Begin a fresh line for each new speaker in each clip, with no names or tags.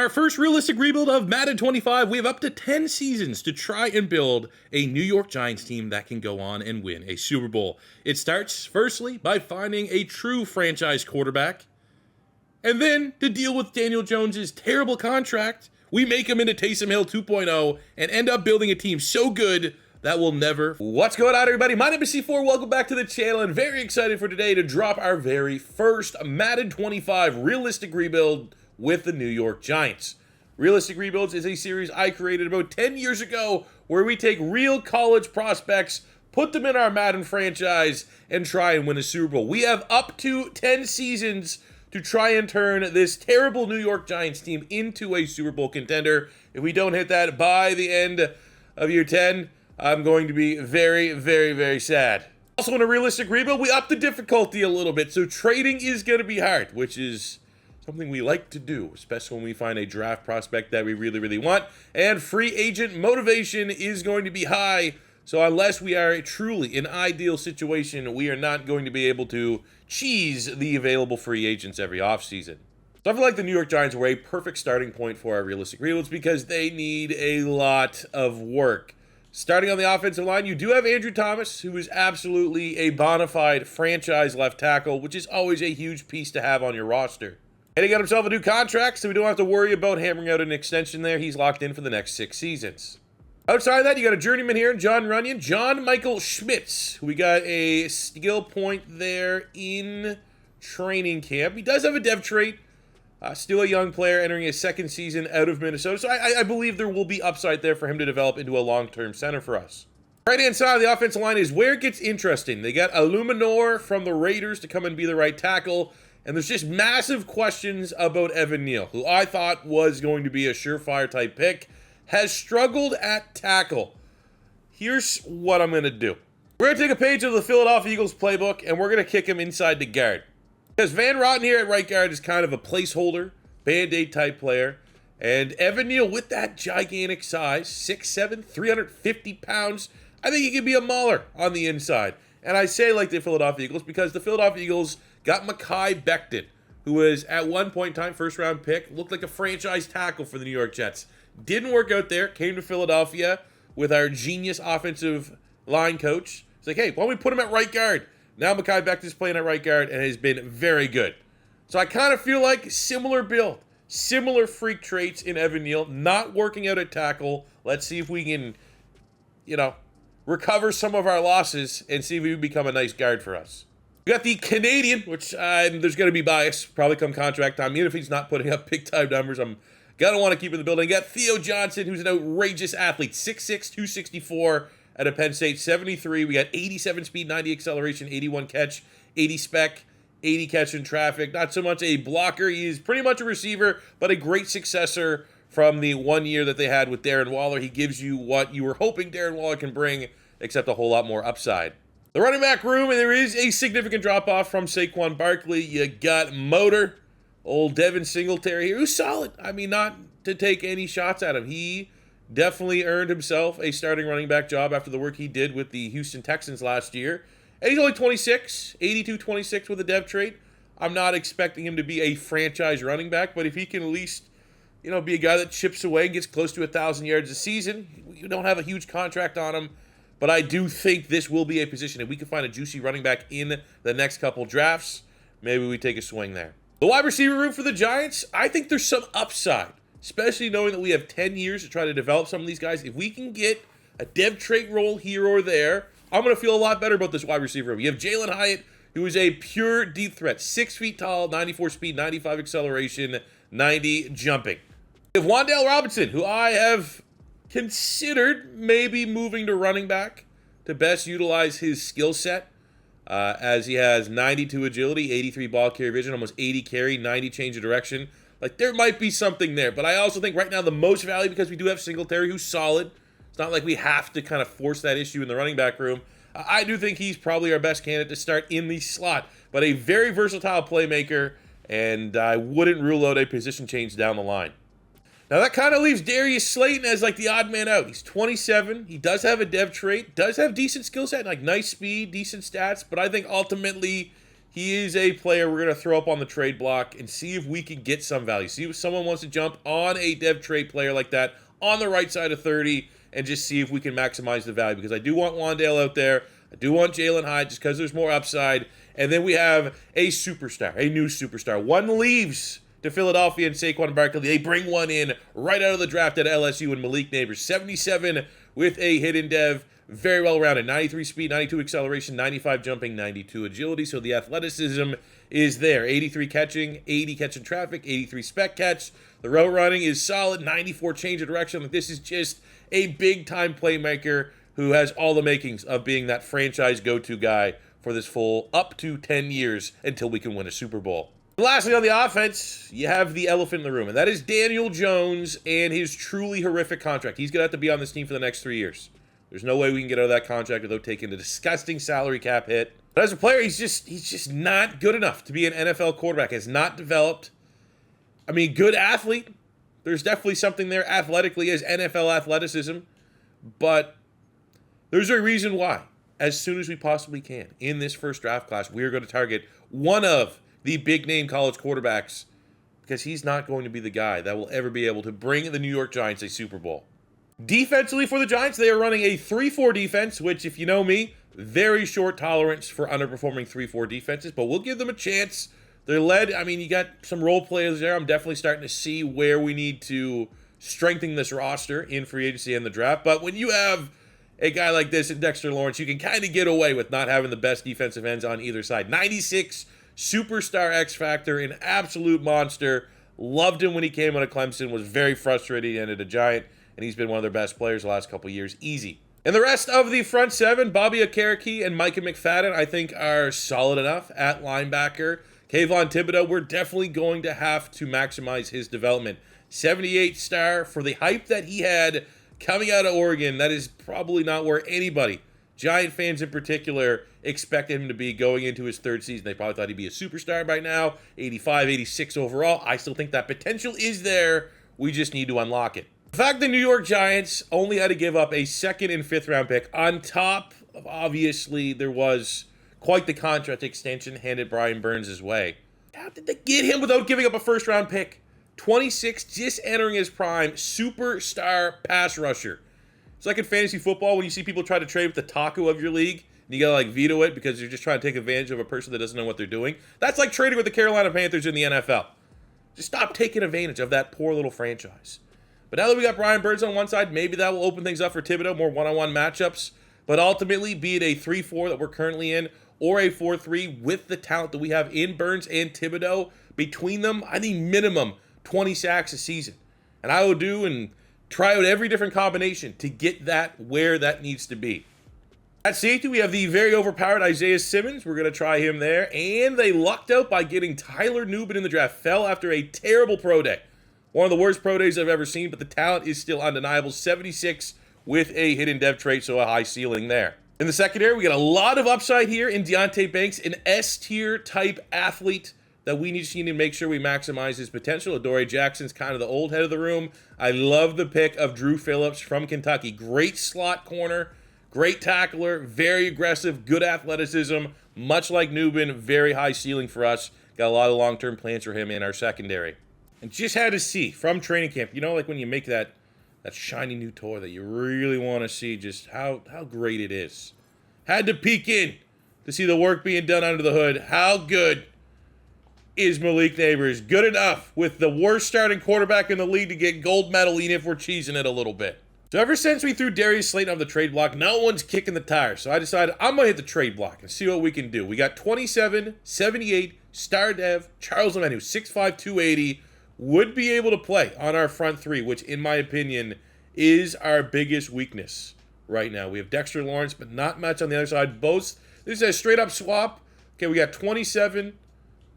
our first realistic rebuild of Madden 25, we have up to 10 seasons to try and build a New York Giants team that can go on and win a Super Bowl. It starts, firstly, by finding a true franchise quarterback. And then, to deal with Daniel Jones' terrible contract, we make him into Taysom Hill 2.0 and end up building a team so good that will never. What's going on, everybody? My name is C4. Welcome back to the channel, and very excited for today to drop our very first Madden 25 realistic rebuild with the New York Giants. Realistic Rebuilds is a series I created about 10 years ago where we take real college prospects, put them in our Madden franchise, and try and win a Super Bowl. We have up to 10 seasons to try and turn this terrible New York Giants team into a Super Bowl contender. If we don't hit that by the end of year 10, I'm going to be very, very, very sad. Also, in a realistic rebuild, we up the difficulty a little bit, so trading is going to be hard, which is something we like to do, especially when we find a draft prospect that we really, really want. And free agent motivation is going to be high, so unless we are truly in an ideal situation, we are not going to be able to cheese the available free agents every offseason. So I feel like the New York Giants were a perfect starting point for our realistic rebuilds because they need a lot of work. Starting on the offensive line, you do have Andrew Thomas, who is absolutely a bona fide franchise left tackle, which is always a huge piece to have on your roster. And he got himself a new contract, so we don't have to worry about hammering out an extension there. He's locked in for the next 6 seasons. Outside of that, you got a journeyman here, John Runyon, John Michael Schmitz, who we got a skill point there in training camp. He does have a dev trait, still a young player entering his second season out of Minnesota, so I believe there will be upside there for him to develop into a long-term center for us. Right-hand side of the offensive line is where it gets interesting. They got Illuminor from the Raiders to come and be the right tackle. And there's just massive questions about Evan Neal, who I thought was going to be a surefire type pick, has struggled at tackle. Here's what I'm going to do. We're going to take a page of the Philadelphia Eagles playbook, and we're going to kick him inside the guard. Because Van Rotten here at right guard is kind of a placeholder, Band-Aid type player. And Evan Neal, with that gigantic size, 6'7", 350 pounds, I think he could be a mauler on the inside. And I say like the Philadelphia Eagles because the Philadelphia Eagles got Mekhi Becton, who was at one point in time first-round pick, looked like a franchise tackle for the New York Jets. Didn't work out there, came to Philadelphia with our genius offensive line coach. It's like, hey, why don't we put him at right guard? Now Mekhi Becton's playing at right guard and has been very good. So I kind of feel like similar build, similar freak traits in Evan Neal, not working out at tackle. Let's see if we can, recover some of our losses and see if we can become a nice guard for us. We got the Canadian, which there's going to be bias, probably come contract time. Even if he's not putting up big-time numbers, I'm going to want to keep in the building. We got Theo Johnson, who's an outrageous athlete, 6'6", 264 at a Penn State, 73. We got 87 speed, 90 acceleration, 81 catch, 80 spec, 80 catch in traffic. Not so much a blocker. He is pretty much a receiver, but a great successor from the 1 year that they had with Darren Waller. He gives you what you were hoping Darren Waller can bring, except a whole lot more upside. The running back room, and there is a significant drop-off from Saquon Barkley. You got Motor, old Devin Singletary here, who's solid. I mean, not to take any shots at him. He definitely earned himself a starting running back job after the work he did with the Houston Texans last year. And he's only 26, 82-26 with a dev trait. I'm not expecting him to be a franchise running back, but if he can at least, be a guy that chips away and gets close to 1,000 yards a season, you don't have a huge contract on him. But I do think this will be a position. If we can find a juicy running back in the next couple drafts, maybe we take a swing there. The wide receiver room for the Giants, I think there's some upside, especially knowing that we have 10 years to try to develop some of these guys. If we can get a dev trait role here or there, I'm going to feel a lot better about this wide receiver room. You have Jalen Hyatt, who is a pure deep threat, 6 feet tall, 94 speed, 95 acceleration, 90 jumping. You have Wan'Dale Robinson, who I have considered maybe moving to running back to best utilize his skill set, as he has 92 agility, 83 ball carrier vision, almost 80 carry, 90 change of direction. Like, there might be something there, but I also think right now the most value, because we do have Singletary, who's solid. It's not like we have to kind of force that issue in the running back room. I do think he's probably our best candidate to start in the slot, but a very versatile playmaker, and I wouldn't rule out a position change down the line. Now, that kind of leaves Darius Slayton as like the odd man out. He's 27. He does have a dev trait, does have decent skill set, like nice speed, decent stats, but I think ultimately he is a player we're going to throw up on the trade block and see if we can get some value. See if someone wants to jump on a dev trade player like that on the right side of 30 and just see if we can maximize the value. Because I do want Wandale out there. I do want Jalen Hyde just because there's more upside. And then we have a superstar, a new superstar. One leaves to Philadelphia and Saquon Barkley. They bring one in right out of the draft at LSU and Malik Neighbors. 77 with a hidden dev. Very well rounded. 93 speed, 92 acceleration, 95 jumping, 92 agility. So the athleticism is there. 83 catching, 80 catching traffic, 83 spec catch. The route running is solid. 94 change of direction. Like, this is just a big time playmaker who has all the makings of being that franchise go-to guy for this full up to 10 years until we can win a Super Bowl. Lastly, on the offense, you have the elephant in the room, and that is Daniel Jones and his truly horrific contract. He's going to have to be on this team for the next 3 years. There's no way we can get out of that contract without taking a disgusting salary cap hit. But as a player, he's just not good enough to be an NFL quarterback. Has not developed. I mean, good athlete. There's definitely something there athletically as NFL athleticism. But there's a reason why, as soon as we possibly can, in this first draft class, we are going to target one of the big-name college quarterbacks because he's not going to be the guy that will ever be able to bring the New York Giants a Super Bowl. Defensively for the Giants, they are running a 3-4 defense, which, if you know me, very short tolerance for underperforming 3-4 defenses, but we'll give them a chance. They're led, I mean, you got some role players there. I'm definitely starting to see where we need to strengthen this roster in free agency and the draft. But when you have a guy like this in Dexter Lawrence, you can kind of get away with not having the best defensive ends on either side. 96 superstar X Factor, an absolute monster. Loved him when he came out of Clemson, was very frustrated he ended a Giant, and he's been one of their best players the last couple of years. Easy. And the rest of the front seven, Bobby Okereke and Micah McFadden, I think are solid enough at linebacker. Kayvon Thibodeau, we're definitely going to have to maximize his development. 78 star for the hype that he had coming out of Oregon. That is probably not where anybody, Giant fans in particular, expected him to be going into his third season. They probably thought he'd be a superstar by now. 85, 86 overall. I still think that potential is there. We just need to unlock it. The fact the New York Giants only had to give up a second and fifth round pick on top of, obviously, there was quite the contract extension handed Brian Burns' way. How did they get him without giving up a first round pick? 26, just entering his prime, superstar pass rusher. It's like in fantasy football when you see people try to trade with the taco of your league, and you gotta like veto it because you're just trying to take advantage of a person that doesn't know what they're doing. That's like trading with the Carolina Panthers in the NFL. Just stop taking advantage of that poor little franchise. But now that we got Brian Burns on one side, maybe that will open things up for Thibodeau, more one-on-one matchups. But ultimately, be it a 3-4 that we're currently in, or a 4-3 with the talent that we have in Burns and Thibodeau, between them, I need minimum 20 sacks a season. And I will do and try out every different combination to get that where that needs to be. At safety, we have the very overpowered Isaiah Simmons. We're going to try him there. And they lucked out by getting Tyler Nubin in the draft. Fell after a terrible pro day. One of the worst pro days I've ever seen, but the talent is still undeniable. 76 with a hidden dev trait, so a high ceiling there. In the secondary, we got a lot of upside here in Deonte Banks, an S-tier type athlete that we just need to make sure we maximize his potential. Adoree Jackson's kind of the old head of the room. I love the pick of Drew Phillips from Kentucky. Great slot corner, great tackler, very aggressive, good athleticism. Much like Nubin, very high ceiling for us. Got a lot of long-term plans for him in our secondary. And just had to see from training camp, you know, like when you make that shiny new toy that you really want to see just how great it is. Had to peek in to see the work being done under the hood. How good is Malik Neighbors? Good enough with the worst starting quarterback in the league to get gold medal, even if we're cheesing it a little bit. So ever since we threw Darius Slayton off the trade block, no one's kicking the tires. So I decided I'm going to hit the trade block and see what we can do. We got 27, 78, star dev, Charles Omenu, 6'5", 280, would be able to play on our front three, which in my opinion is our biggest weakness right now. We have Dexter Lawrence, but not much on the other side. Both, this is a straight up swap. Okay, we got 27,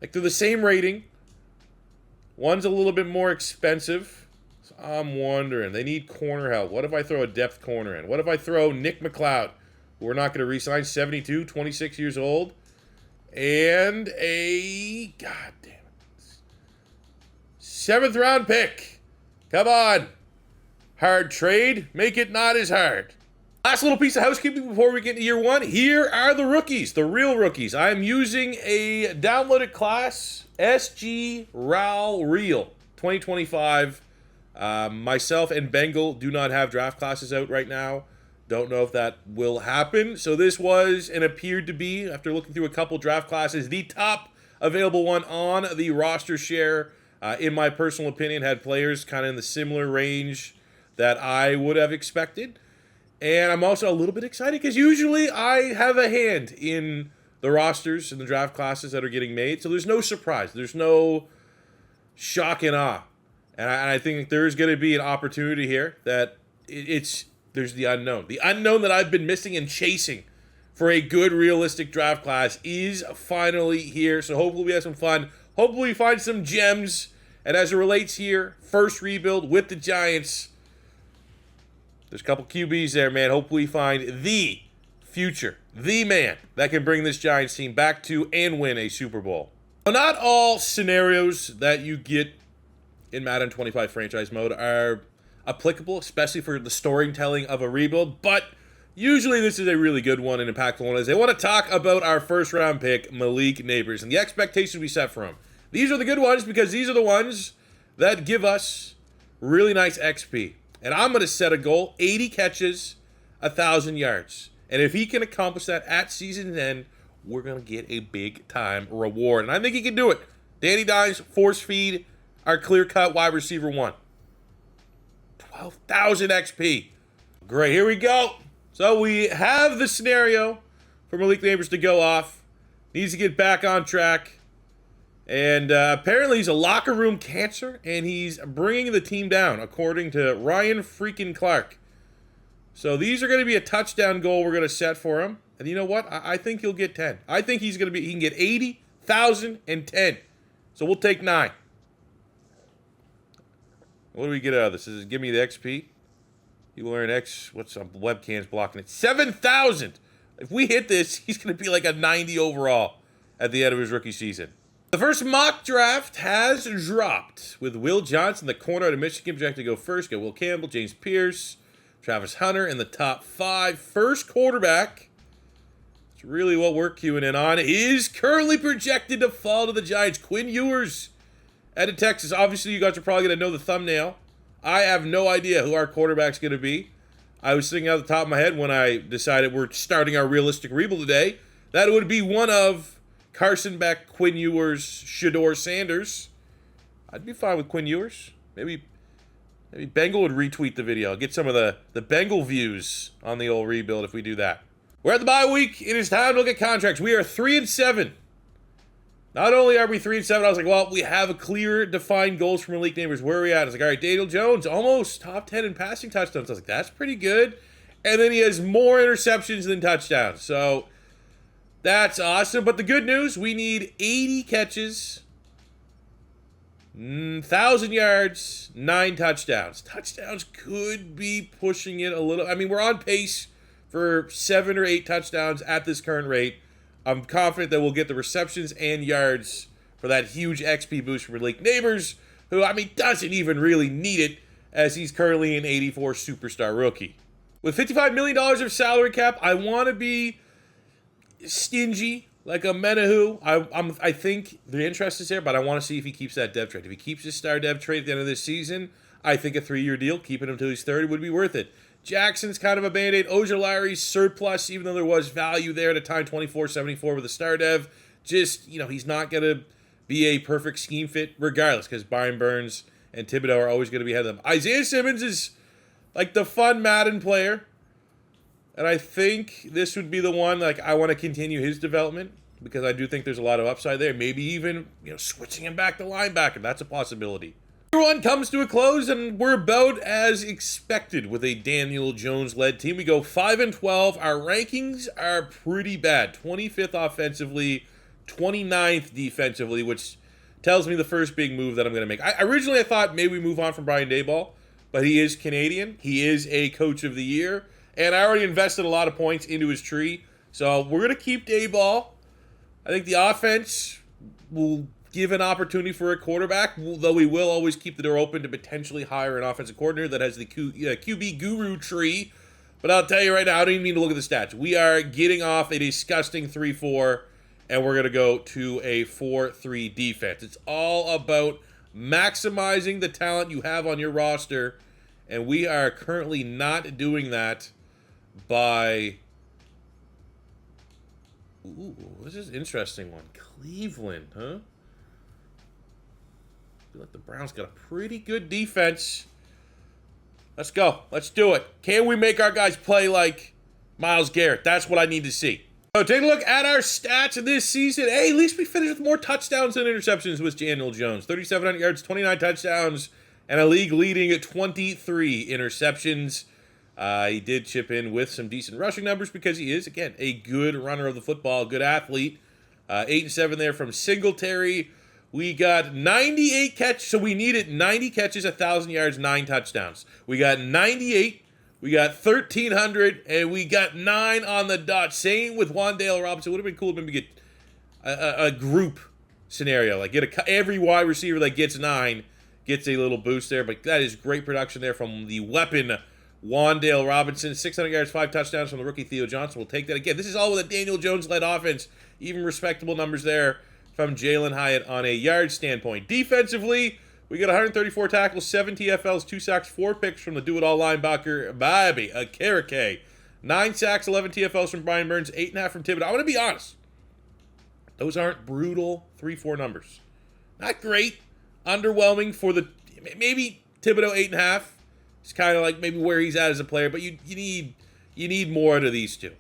like they're the same rating. One's a little bit more expensive. So I'm wondering, they need corner help. What if I throw a depth corner in? What if I throw Nick McLeod, who we're not going to re-sign, 72, 26 years old, and a, god damn it, 7th round pick. Come on. Hard trade. Make it not as hard. Last little piece of housekeeping before we get to year one. Here are the rookies, the real rookies. I am using a downloaded class, SG RAL Real 2025. Myself and Bengal do not have draft classes out right now. Don't know if that will happen. So this was and appeared to be, after looking through a couple draft classes, the top available one on the roster share. In my personal opinion, had players kind of in the similar range that I would have expected. And I'm also a little bit excited because usually I have a hand in the rosters and the draft classes that are getting made. So there's no surprise. There's no shock and awe. And I think there's going to be an opportunity here that there's the unknown. The unknown that I've been missing and chasing for a good, realistic draft class is finally here. So hopefully we have some fun. Hopefully we find some gems. And as it relates here, first rebuild with the Giants. There's a couple QBs there, man. Hopefully we find the future, the man that can bring this Giants team back to and win a Super Bowl. Now, not all scenarios that you get in Madden 25 franchise mode are applicable, especially for the storytelling of a rebuild, but usually this is a really good one and impactful one, as they want to talk about our first round pick, Malik Neighbors, and the expectations we set for him. These are the good ones because these are the ones that give us really nice XP. And I'm going to set a goal, 80 catches, 1,000 yards. And if he can accomplish that at season end, we're going to get a big-time reward. And I think he can do it. Danny Dimes, force feed, our clear-cut wide receiver one. 12,000 XP. Great, here we go. So we have the scenario for Malik Neighbors to go off. Needs to get back on track. And apparently he's a locker room cancer, and he's bringing the team down, according to Ryan freaking Clark. So these are going to be a touchdown goal we're going to set for him. And you know what? I think he'll get 10. I think he can get 80, 1,000, and 10. So we'll take 9. What do we get out of this? Does it give me the XP? He will earn X. What's up? Webcam's blocking it. 7,000. If we hit this, he's going to be like a 90 overall at the end of his rookie season. The first mock draft has dropped with Will Johnson, the corner out of Michigan, projected to go first. Got Will Campbell, James Pierce, Travis Hunter in the top 5. First quarterback, it's really what we're queuing in on, is currently projected to fall to the Giants. Quinn Ewers out of Texas. Obviously, you guys are probably going to know the thumbnail. I have no idea who our quarterback's going to be. I was thinking out the top of my head when I decided we're starting our realistic rebuild today that it would be one of Carson Beck, Quinn Ewers, Shador Sanders. I'd be fine with Quinn Ewers. Maybe Bengal would retweet the video. Get some of the Bengal views on the old rebuild if we do that. We're at the bye week. It is time to look at contracts. We are 3-7. Not only are we 3-7, I was like, well, we have a clear, defined goals for Malik Neighbors. Where are we at? I was like, all right, Daniel Jones, almost top 10 in passing touchdowns. I was like, that's pretty good. And then he has more interceptions than touchdowns. So that's awesome. But the good news, we need 80 catches, 1,000 yards, 9 touchdowns. Touchdowns could be pushing it a little. I mean, we're on pace for 7 or 8 touchdowns at this current rate. I'm confident that we'll get the receptions and yards for that huge XP boost for Malik Neighbors, who, I mean, doesn't even really need it as he's currently an 84 superstar rookie. With $55 million of salary cap, I want to be stingy like a Menahu. I think the interest is there, but I want to see if he keeps that dev trade. If he keeps his star dev trade at the end of this season, I think a 3-year deal, keeping him until he's 30, would be worth it. Jackson's kind of a Band-Aid. Ojulari's surplus, even though there was value there at a time, 24.74 with a star dev. Just, he's not going to be a perfect scheme fit regardless, because Byron Burns and Thibodeau are always going to be ahead of them. Isaiah Simmons is like the fun Madden player, and I think this would be the one, like, I want to continue his development because I do think there's a lot of upside there. Maybe even, switching him back to linebacker. That's a possibility. Everyone comes to a close, and we're about as expected with a Daniel Jones-led team. We go 5-12. Our rankings are pretty bad. 25th offensively, 29th defensively, which tells me the first big move that I'm going to make. Originally, I thought maybe we move on from Brian Daboll, but he is Canadian. He is a coach of the year, and I already invested a lot of points into his tree. So we're going to keep Daboll. I think the offense will give an opportunity for a quarterback, though we will always keep the door open to potentially hire an offensive coordinator that has the QB guru tree But I'll tell you right now, I don't even need to look at the stats. We are getting off a disgusting 3-4, and we're going to go to a 4-3 defense. It's all about maximizing the talent you have on your roster, and we are currently not doing that by... Ooh, this is an interesting one. Cleveland, huh? I feel like the Browns got a pretty good defense. Let's go. Let's do it. Can we make our guys play like Myles Garrett? That's what I need to see. So take a look at our stats this season. Hey, at least we finished with more touchdowns than interceptions with Daniel Jones. 3,700 yards, 29 touchdowns, and a league-leading at 23 interceptions. He did chip in with some decent rushing numbers because he is, again, a good runner of the football, good athlete. 8 and 7 there from Singletary. We got 98 catches, so we needed 90 catches, 1,000 yards, 9 touchdowns. We got 98, we got 1,300, and we got 9 on the dot. Same with Wan'Dale Robinson. It would have been cool to maybe get a group scenario, like get every wide receiver that gets 9 gets a little boost there. But that is great production there from the weapon Wan'Dale Robinson. 600 yards, 5 touchdowns from the rookie Theo Johnson. We'll take that again. This is all with a Daniel Jones-led offense. Even respectable numbers there from Jalen Hyatt on a yard standpoint. Defensively, we got 134 tackles, 7 TFLs, 2 sacks, 4 picks from the do-it-all linebacker, Bobby Okereke. 9 sacks, 11 TFLs from Brian Burns, 8.5 from Thibodeau. I'm going to be honest. Those aren't brutal 3-4 numbers. Not great. Underwhelming for the... Maybe Thibodeau 8.5. It's kind of like maybe where he's at as a player, but you need more out of these two.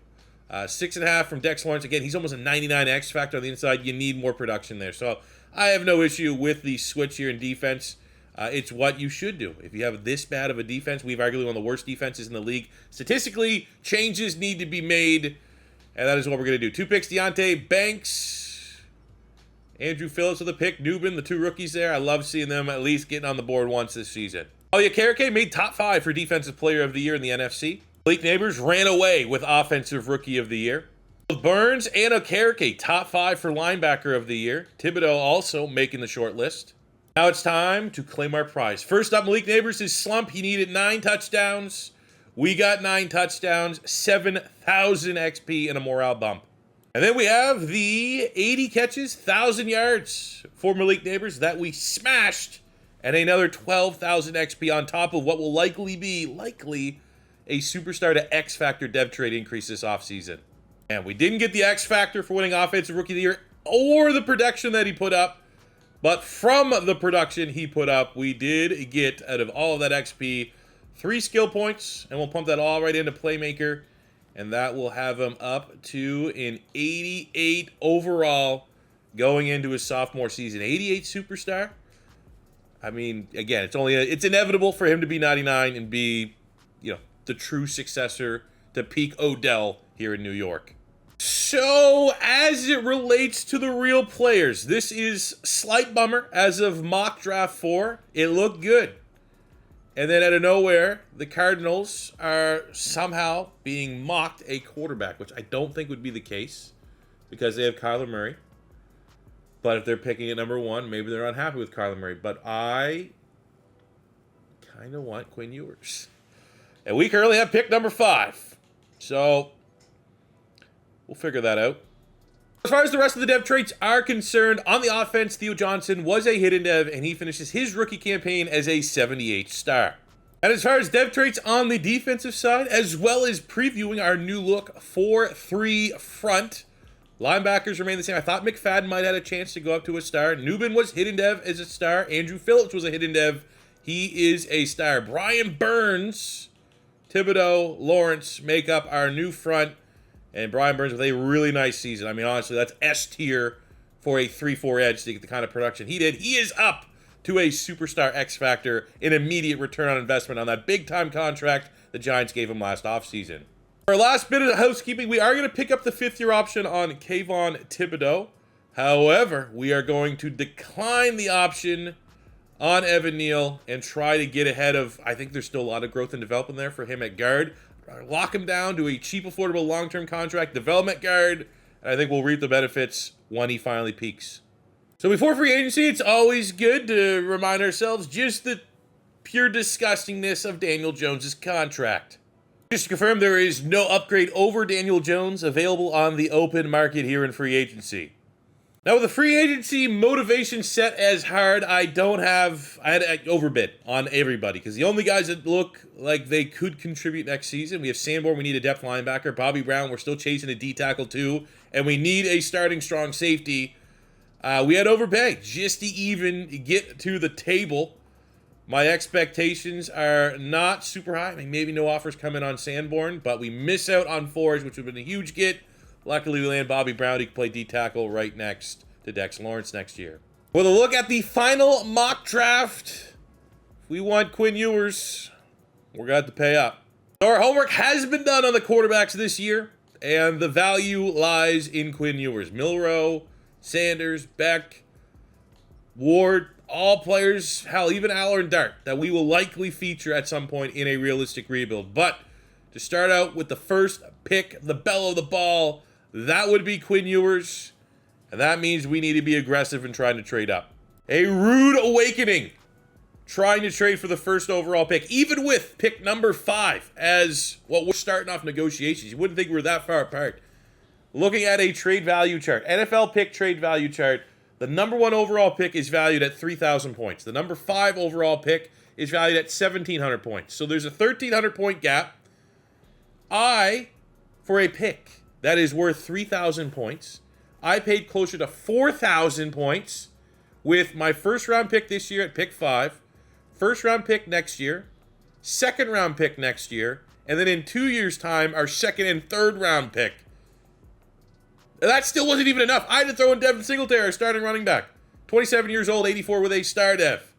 6.5 from Dex Lawrence. Again, he's almost a 99 X factor on the inside. You need more production there. So I have no issue with the switch here in defense. It's what you should do. If you have this bad of a defense, we've arguably one of the worst defenses in the league. Statistically, changes need to be made, and that is what we're going to do. 2 picks, Deontay Banks, Andrew Phillips with a pick, Nubin, the 2 rookies there. I love seeing them at least getting on the board once this season. Okereke made top 5 for Defensive Player of the Year in the NFC. Malik Neighbors ran away with Offensive Rookie of the Year. Burns and Okereke, top 5 for Linebacker of the Year. Thibodeau also making the short list. Now it's time to claim our prize. First up, Malik Neighbors' his slump. He needed 9 touchdowns. We got 9 touchdowns, 7,000 XP, and a morale bump. And then we have the 80 catches, 1,000 yards for Malik Neighbors that we smashed, and another 12,000 XP on top of what will likely be a superstar to X Factor dev trade increase this offseason. And we didn't get the X Factor for winning Offensive Rookie of the Year or the production that he put up. But from the production he put up, we did get, out of all of that XP, 3 skill points. And we'll pump that all right into Playmaker. And that will have him up to an 88 overall going into his sophomore season. 88 superstar. I mean, again, it's inevitable for him to be 99 and be, the true successor to peak Odell here in New York. So, as it relates to the real players, this is slight bummer. As of mock draft 4, it looked good. And then out of nowhere, the Cardinals are somehow being mocked a quarterback, which I don't think would be the case because they have Kyler Murray. But if they're picking at number 1, maybe they're unhappy with Kyler Murray. But I kind of want Quinn Ewers. And we currently have pick number 5. So, we'll figure that out. As far as the rest of the dev traits are concerned, on the offense, Theo Johnson was a hidden dev, and he finishes his rookie campaign as a 78 star. And as far as dev traits on the defensive side, as well as previewing our new look 4-3 front, linebackers remain the same. I thought McFadden might have had a chance to go up to a star. Nubin was hidden dev as a star. Andrew Phillips was a hidden dev. He is a star. Brian Burns, Thibodeau, Lawrence make up our new front. And Brian Burns with a really nice season. I mean, honestly, that's S tier for a 3-4 edge to get the kind of production he did. He is up to a superstar X factor, an immediate return on investment on that big-time contract the Giants gave him last offseason. For our last bit of housekeeping, we are going to pick up the 5th-year option on Kayvon Thibodeau. However, we are going to decline the option on Evan Neal and try to get ahead of, I think there's still a lot of growth and development there for him at guard. Lock him down to a cheap, affordable, long-term contract, development guard, and I think we'll reap the benefits when he finally peaks. So before free agency, it's always good to remind ourselves just the pure disgustingness of Daniel Jones' contract. Just to confirm, there is no upgrade over Daniel Jones available on the open market here in free agency. Now, with the free agency motivation set as hard, I had to overbid on everybody because the only guys that look like they could contribute next season, we have Sanborn, we need a depth linebacker. Bobby Brown, we're still chasing a D tackle too, and we need a starting strong safety. We had overpay just to even get to the table. My expectations are not super high. I mean, maybe no offers come in on Sanborn, but we miss out on Forge, which would have been a huge get. Luckily, we land Bobby Brown. He can play D-tackle right next to Dex Lawrence next year. With a look at the final mock draft, if we want Quinn Ewers, we're going to have to pay up. So our homework has been done on the quarterbacks this year, and the value lies in Quinn Ewers. Milroe, Sanders, Beck, Ward, all players, hell, even Aller and Dart, that we will likely feature at some point in a realistic rebuild. But to start out with the first pick, the belle of the ball, that would be Quinn Ewers. And that means we need to be aggressive in trying to trade up. A rude awakening trying to trade for the first overall pick, even with pick number 5 as what we're starting off negotiations. You wouldn't think we're that far apart. Looking at a trade value chart, NFL pick trade value chart, the number 1 overall pick is valued at 3,000 points. The number 5 overall pick is valued at 1,700 points. So there's a 1,300 point gap. For a pick that is worth 3,000 points, I paid closer to 4,000 points with my first round pick this year at pick 5, first round pick next year, second round pick next year, and then in 2 years' time, our second and third round pick. And that still wasn't even enough. I had to throw in Devin Singletary, starting running back. 27 years old, 84 with a star dev.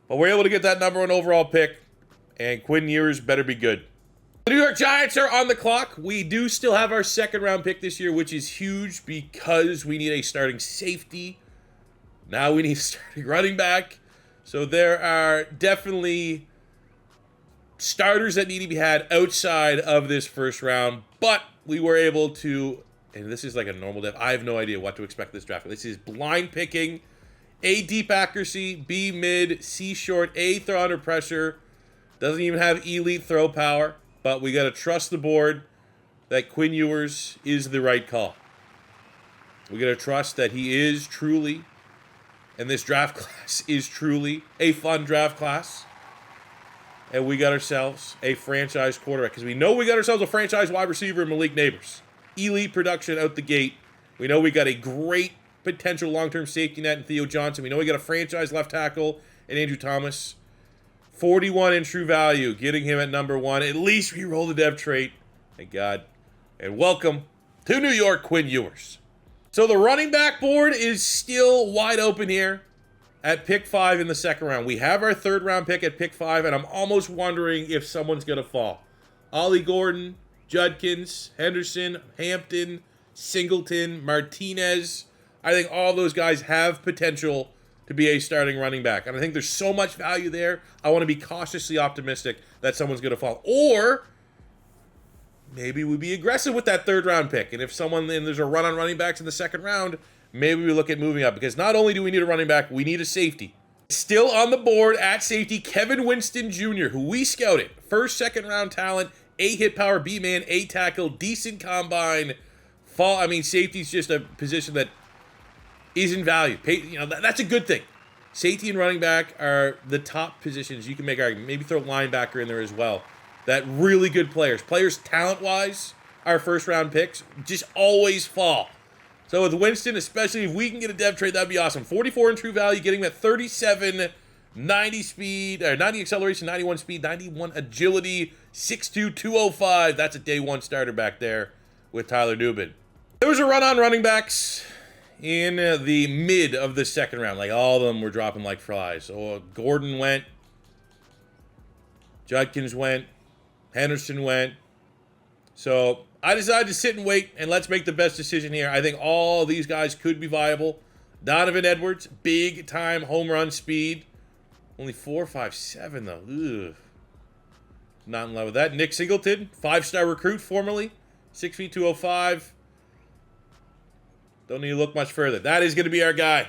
But we're able to get that number 1 overall pick, and Quinn Ewers better be good. The New York Giants are on the clock. We do still have our second round pick this year, which is huge because we need a starting safety. Now we need a starting running back. So there are definitely starters that need to be had outside of this first round, but we were able to, and this is like a normal depth. I have no idea what to expect this draft. This is blind picking. A, deep accuracy. B, mid. C, short. A, throw under pressure. Doesn't even have elite throw power. But we got to trust the board that Quinn Ewers is the right call. We got to trust that he is truly, and this draft class is truly a fun draft class. And we got ourselves a franchise quarterback. Because we know we got ourselves a franchise wide receiver in Malik Neighbors. Elite production out the gate. We know we got a great potential long-term safety net in Theo Johnson. We know we got a franchise left tackle in Andrew Thomas. 41 in true value, getting him at number 1. At least we roll the dev trait. Thank God. And welcome to New York, Quinn Ewers. So the running back board is still wide open here at pick 5 in the second round. We have our third round pick at pick 5, and I'm almost wondering if someone's going to fall. Ollie Gordon, Judkins, Henderson, Hampton, Singleton, Martinez. I think all those guys have potential to be a starting running back. And I think there's so much value there, I want to be cautiously optimistic that someone's going to fall. Or maybe we be aggressive with that third round pick. And if there's a run on running backs in the second round, maybe we look at moving up. Because not only do we need a running back, we need a safety. Still on the board at safety, Kevin Winston Jr., who we scouted. First, second round talent, A hit power, B man, A tackle, decent combine. Safety's just a position that isn't valued. That's a good thing. Safety and running back are the top positions. You can make argument. Maybe throw linebacker in there as well. That really good players. Players talent-wise, our first-round picks just always fall. So with Winston, especially if we can get a dev trade, that'd be awesome. 44 in true value, getting him at 37, 90 speed, or 90 acceleration, 91 speed, 91 agility, 6'2", 205. That's a day 1 starter back there with Tyler Dubin. There was a run on running backs in the mid of the second round. Like, all of them were dropping like flies. So Gordon went. Judkins went. Henderson went. So I decided to sit and wait, and let's make the best decision here. I think all these guys could be viable. Donovan Edwards, big-time home run speed. Only 4.57, though. Ugh. Not in love with that. Nick Singleton, 5-star recruit formerly. 6 feet, 205. Don't need to look much further. That is going to be our guy.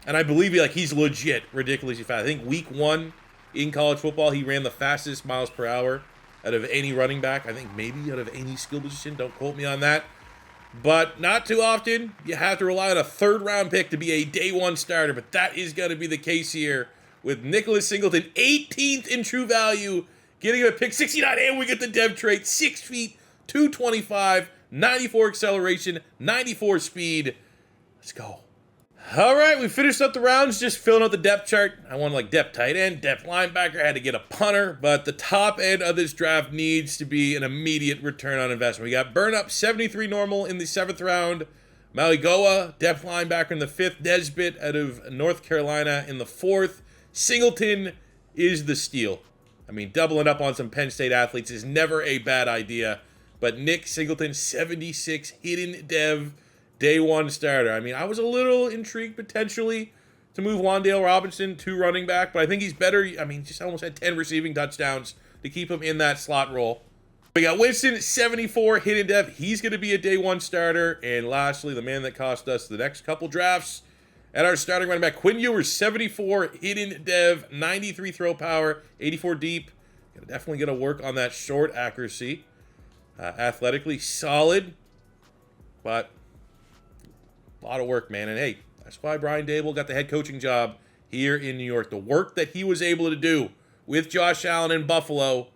And I believe he's legit ridiculously fast. I think week 1 in college football, he ran the fastest miles per hour out of any running back. I think maybe out of any skill position. Don't quote me on that. But not too often. You have to rely on a third-round pick to be a day one starter. But that is going to be the case here with Nicholas Singleton, 18th in true value, getting him a pick 69, and we get the dev trait. 6 feet, 225, 94 acceleration, 94 speed. Let's go. All right, we finished up the rounds, just filling out the depth chart. I wanted like depth tight end, depth linebacker, I had to get a punter, but the top end of this draft needs to be an immediate return on investment. We got Burn Up, 73 normal in the 7th round. Maligoa, depth linebacker in the 5th. Nesbitt out of North Carolina in the 4th. Singleton is the steal. I mean, doubling up on some Penn State athletes is never a bad idea, but Nick Singleton, 76, hidden dev, day one starter. I mean, I was a little intrigued potentially to move Wan'Dale Robinson to running back, but I think he's better. I mean, just almost had 10 receiving touchdowns to keep him in that slot role. We got Winston, 74, hidden dev. He's going to be a day one starter. And lastly, the man that cost us the next couple drafts at our starting running back, Quinn Ewers, 74, hidden dev, 93 throw power, 84 deep. Definitely going to work on that short accuracy. Athletically solid, but a lot of work, man. And hey, that's why Brian Daboll got the head coaching job here in New York. The work that he was able to do with Josh Allen in Buffalo.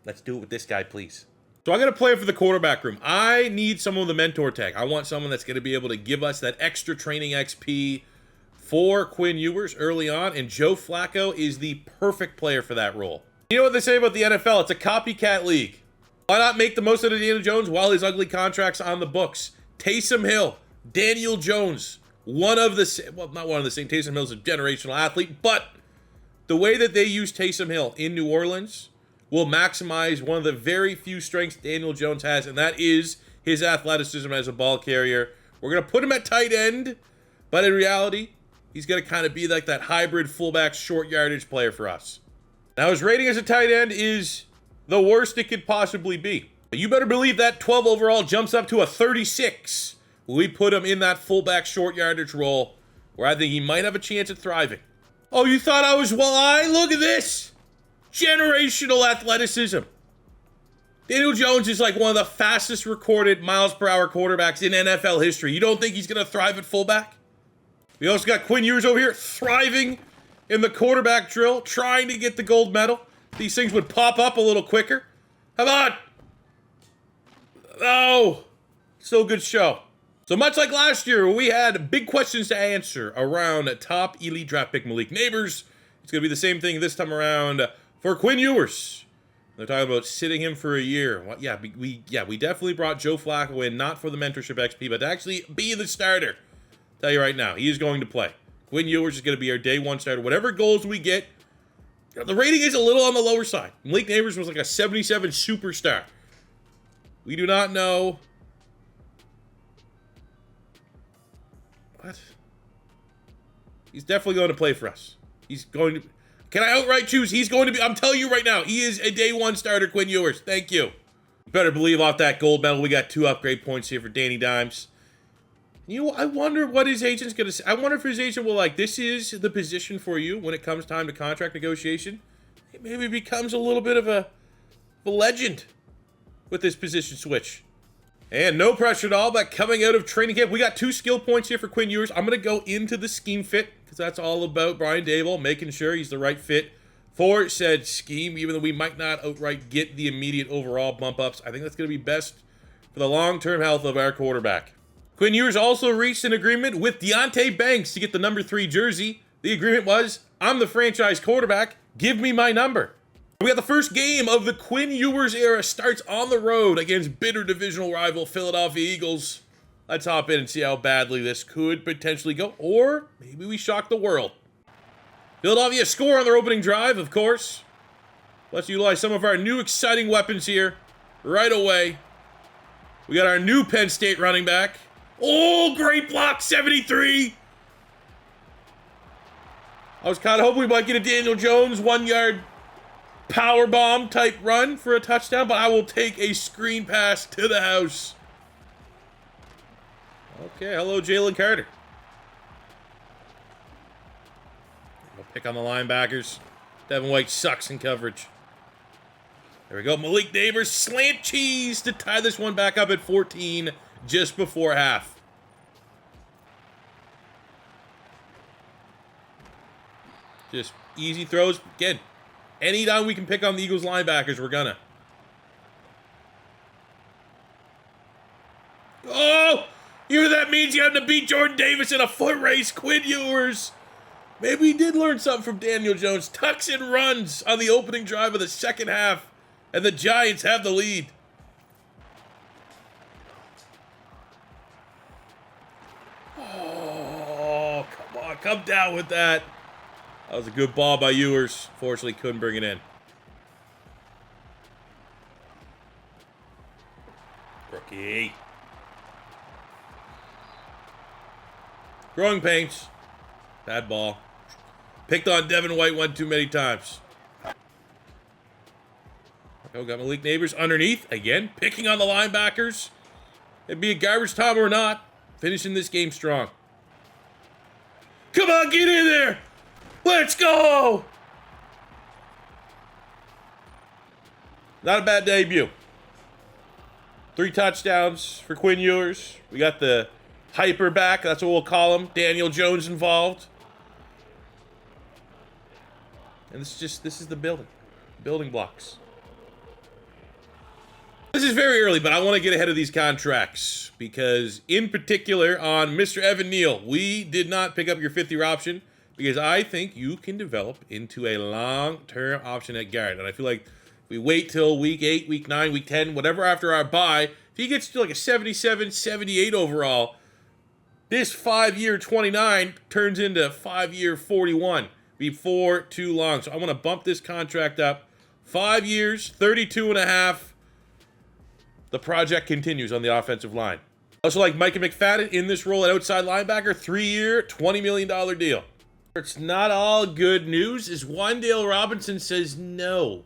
Let's do it with this guy, please. So I'm going to play for the quarterback room. I need someone with a mentor tag. I want someone that's going to be able to give us that extra training XP for Quinn Ewers early on. And Joe Flacco is the perfect player for that role. You know what they say about the NFL? It's a copycat league. Why not make the most out of Daniel Jones while his ugly contract's on the books? Taysom Hill, Daniel Jones, one of the, well, not one of the same. Taysom Hill's a generational athlete, but the way that they use Taysom Hill in New Orleans will maximize one of the very few strengths Daniel Jones has, and that is his athleticism as a ball carrier. We're going to put him at tight end, but in reality, he's going to kind of be like that hybrid fullback short yardage player for us. Now, his rating as a tight end is the worst it could possibly be. But you better believe that 12 overall jumps up to a 36. We put him in that fullback short yardage role where I think he might have a chance at thriving. Oh, you thought I was well-eyed? Look at this. Generational athleticism. Daniel Jones is like one of the fastest recorded miles per hour quarterbacks in NFL history. You don't think he's going to thrive at fullback? We also got Quinn Ewers over here thriving in the quarterback drill, trying to get the gold medal. These things would pop up a little quicker. Come on. Oh, still a good show. So much like last year, we had big questions to answer around top elite draft pick Malik Neighbors. It's going to be the same thing this time around for Quinn Ewers. They're talking about sitting him for a year. Well, we definitely brought Joe Flacco in, not for the mentorship XP, but to actually be the starter. Tell you right now, he is going to play. Quinn Ewers is going to be our day one starter. Whatever goals we get, the rating is a little on the lower side. Malik Neighbors was like a 77 superstar. We do not know. What? He's definitely going to play for us. He's going to... Can I outright choose? He's going to be... I'm telling you right now, he is a day one starter, Quinn Ewers. Thank you. You better believe off that gold medal, we got 2 upgrade points here for Danny Dimes. You know, I wonder what his agent's going to say. I wonder if his agent will this is the position for you when it comes time to contract negotiation. It maybe becomes a little bit of a legend with this position switch. And no pressure at all, but coming out of training camp, we got 2 skill points here for Quinn Ewers. I'm going to go into the scheme fit, because that's all about Brian Daboll, making sure he's the right fit for said scheme, even though we might not outright get the immediate overall bump ups. I think that's going to be best for the long-term health of our quarterback. Quinn Ewers also reached an agreement with Deonte Banks to get the number 3 jersey. The agreement was, I'm the franchise quarterback, give me my number. We got the first game of the Quinn Ewers era starts on the road against bitter divisional rival Philadelphia Eagles. Let's hop in and see how badly this could potentially go, or maybe we shock the world. Philadelphia score on their opening drive, of course. Let's utilize some of our new exciting weapons here right away. We got our new Penn State running back. Oh, great block, 73. I was kind of hoping we might get a Daniel Jones 1-yard power bomb type run for a touchdown, but I will take a screen pass to the house. Okay, hello, Jalen Carter. I'll pick on the linebackers. Devin White sucks in coverage. There we go. Malik Neighbors, slant cheese to tie this one back up at 14 just before half. Just easy throws. Again, anytime we can pick on the Eagles linebackers, we're gonna. Oh! You know what that means? You have to beat Jordan Davis in a foot race. Quinn Ewers. Maybe he did learn something from Daniel Jones. Tucks and runs on the opening drive of the second half. And the Giants have the lead. Oh, come on. Come down with that. That was a good ball by Ewers. Fortunately, couldn't bring it in. Rookie. Growing pains. Bad ball. Picked on Devin White one too many times. Oh, got Malik Neighbors underneath. Again, picking on the linebackers. It'd be a garbage time or not. Finishing this game strong. Come on, get in there. Let's go. Not a bad debut. 3 touchdowns for Quinn Ewers. We got the hyper back. That's what we'll call him. Daniel Jones involved. And this is the building blocks. This is very early, but I want to get ahead of these contracts because, in particular, on Mr. Evan Neal, we did not pick up your 5th-year option because I think you can develop into a long-term option at guard. And I feel like if we wait till week 8, week 9, week 10, whatever after our bye, if he gets to like a 77, 78 overall, this 5-year 29 turns into 5-year 41 before too long. So I want to bump this contract up 5 years, 32 and a half. The project continues on the offensive line. Also like Micah McFadden in this role at outside linebacker, 3-year, $20 million deal. It's not all good news as Wan'Dale Robinson says no.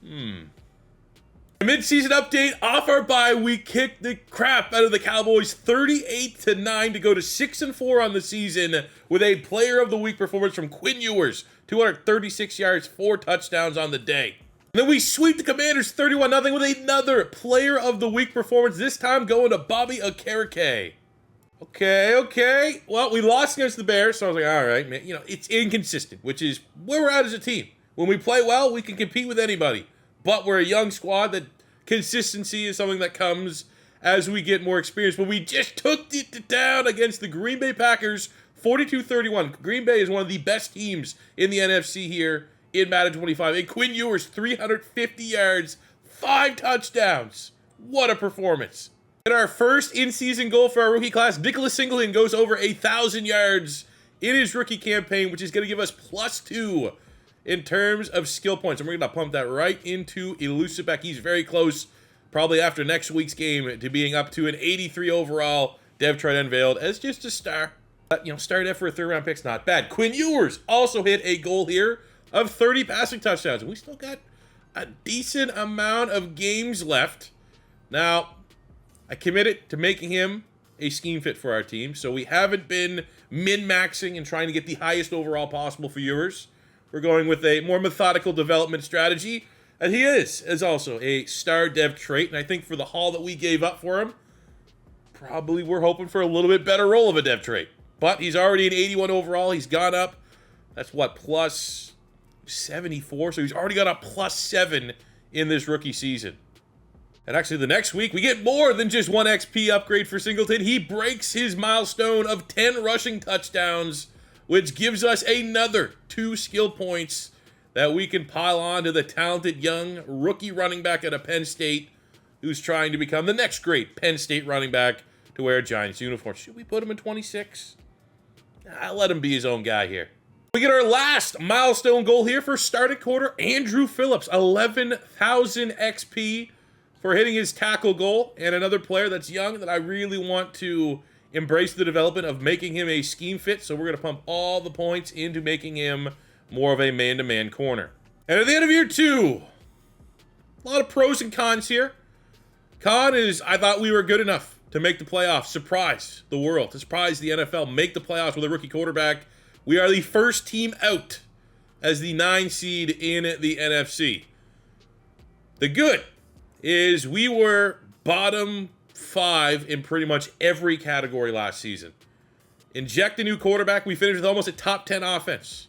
A mid-season update, off our bye, we kicked the crap out of the Cowboys 38-9 to go to 6-4 on the season with a player of the week performance from Quinn Ewers, 236 yards, 4 touchdowns on the day. And then we sweep the Commanders 31-0 with another player of the week performance, this time going to Bobby Okereke. Okay. Well, we lost against the Bears, so I was like, all right, man. You know, it's inconsistent, which is where we're at as a team. When we play well, we can compete with anybody. But we're a young squad that consistency is something that comes as we get more experience. But we just took it down against the Green Bay Packers, 42-31. Green Bay is one of the best teams in the NFC here in Madden 25. And Quinn Ewers, 350 yards, 5 touchdowns. What a performance. And our first in-season goal for our rookie class, Nicholas Singleton goes over 1,000 yards in his rookie campaign, which is going to give us +2 in terms of skill points. And we're going to pump that right into Elusabek. He's very close, probably after next week's game, to being up to an 83 overall. Dev Tried unveiled as just a star. But, you know, start F for a 3rd-round pick's not bad. Quinn Ewers also hit a goal here of 30 passing touchdowns. And we still got a decent amount of games left. Now, I committed to making him a scheme fit for our team. So we haven't been min-maxing and trying to get the highest overall possible for Ewers. We're going with a more methodical development strategy. And he is also a star dev trait. And I think for the haul that we gave up for him, probably we're hoping for a little bit better role of a dev trait. But he's already an 81 overall. He's gone up. That's what, plus 74. So he's already got a +7 in this rookie season. And actually the next week we get more than just 1 XP upgrade for Singleton. He breaks his milestone of 10 rushing touchdowns, which gives us another 2 skill points that we can pile on to the talented young rookie running back out of Penn State who's trying to become the next great Penn State running back to wear a Giants uniform. Should we put him in 26? I'll let him be his own guy here. We get our last milestone goal here for starting quarter, Andrew Phillips, 11,000 XP for hitting his tackle goal, and another player that's young that I really want to embrace the development of making him a scheme fit, so we're going to pump all the points into making him more of a man-to-man corner. And at the end of year 2, a lot of pros and cons here. Con is, I thought we were good enough to make the playoffs, surprise the world, to surprise the NFL, make the playoffs with a rookie quarterback. We are the first team out as the 9 seed in the NFC. The good is we were bottom 5 in pretty much every category last season. Inject a new quarterback, we finished with almost a top 10 offense.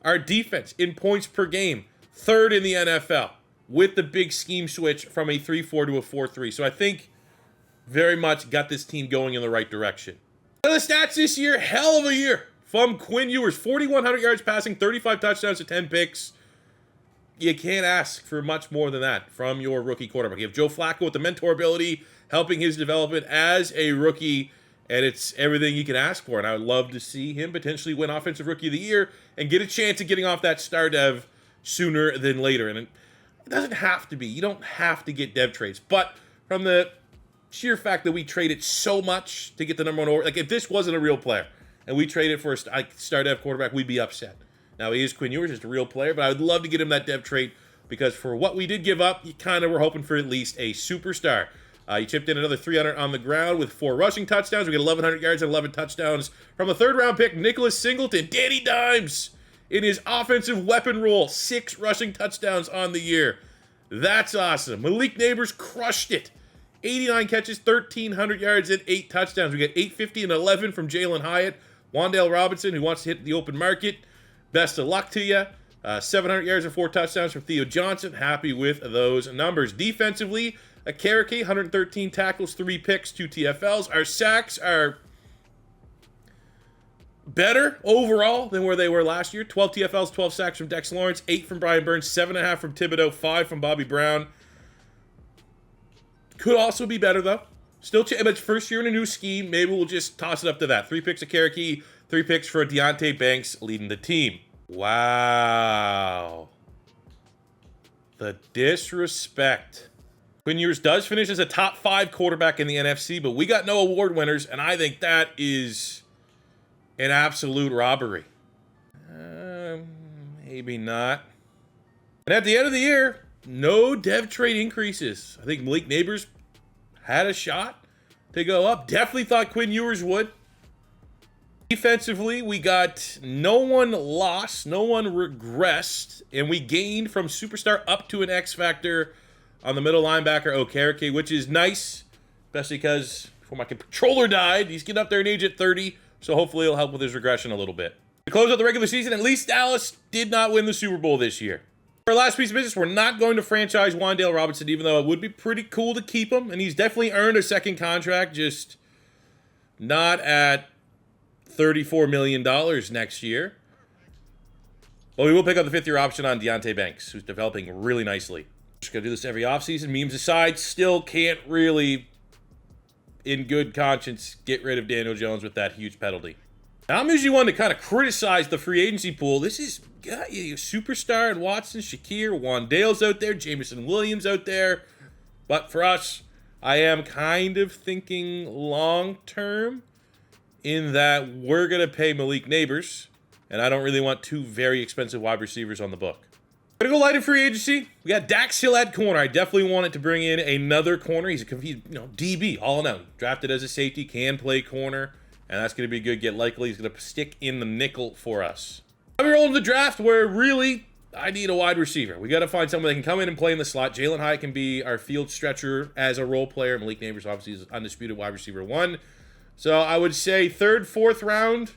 Our defense in points per game, 3rd in the NFL, with the big scheme switch from a 3-4 to a 4-3. So I think very much got this team going in the right direction. The stats this year, hell of a year from Quinn Ewers. 4,100 yards passing, 35 touchdowns to 10 picks. You can't ask for much more than that from your rookie quarterback. You have Joe Flacco with the mentor ability, helping his development as a rookie, and it's everything you can ask for. And I would love to see him potentially win Offensive Rookie of the Year and get a chance of getting off that star dev sooner than later. And it doesn't have to be. You don't have to get dev trades. But from the sheer fact that we traded so much to get the number 1 over, like if this wasn't a real player and we traded for a star dev quarterback, we'd be upset. Now, he is Quinn Ewers, just a real player, but I would love to get him that dev trait because for what we did give up, you kind of were hoping for at least a superstar. You chipped in another 300 on the ground with 4 rushing touchdowns. We got 1,100 yards and 11 touchdowns from a 3rd-round pick, Nicholas Singleton. Danny Dimes in his offensive weapon role, 6 rushing touchdowns on the year. That's awesome. Malik Neighbors crushed it. 89 catches, 1,300 yards, and 8 touchdowns. We got 850 and 11 from Jalen Hyatt. Wan'Dale Robinson, who wants to hit the open market. Best of luck to you. 700 yards and 4 touchdowns from Theo Johnson. Happy with those numbers. Defensively, a Cherokee, 113 tackles, 3 picks, 2 TFLs. Our sacks are better overall than where they were last year. 12 TFLs, 12 sacks from Dex Lawrence, 8 from Brian Burns, 7.5 from Thibodeau, 5 from Bobby Brown. Could also be better, though. Still, but first year in a new scheme, maybe we'll just toss it up to that. 3 picks of Cherokee, 3 picks for Deontay Banks leading the team. Wow. The disrespect. Quinn Ewers does finish as a top 5 quarterback in the NFC, but we got no award winners, and I think that is an absolute robbery. Maybe not. And at the end of the year, no dev trade increases. I think Malik Neighbors had a shot to go up. Definitely thought Quinn Ewers would. Defensively, we got no one lost, no one regressed, and we gained from superstar up to an X factor on the middle linebacker, Okereke, which is nice, especially because before my controller died, he's getting up there in age at 30, so hopefully it'll help with his regression a little bit. To close out the regular season, at least Dallas did not win the Super Bowl this year. For our last piece of business, we're not going to franchise Wan'Dale Robinson, even though it would be pretty cool to keep him, and he's definitely earned a second contract, just not at $34 million next year. But we will pick up the 5th-year option on Deontay Banks, who's developing really nicely. Just going to do this every offseason. Memes aside, still can't really, in good conscience, get rid of Daniel Jones with that huge penalty. Now, I'm usually one to kind of criticize the free agency pool. This is got you superstar and Watson, Shakir, Wan'Dale's out there, Jameson Williams out there. But for us, I am kind of thinking long-term in that we're going to pay Malik Neighbors, and I don't really want 2 very expensive wide receivers on the book. Gonna go light in free agency. We got Dax Hill at corner. I definitely wanted to bring in another corner. He's DB, all in all. Drafted as a safety, can play corner, and that's gonna be a good get. Likely, he's gonna stick in the nickel for us. I'm rolling the draft where really I need a wide receiver. We got to find someone that can come in and play in the slot. Jalen Hyatt can be our field stretcher as a role player. Malik Neighbors obviously is undisputed wide receiver 1. So I would say 3rd, 4th round.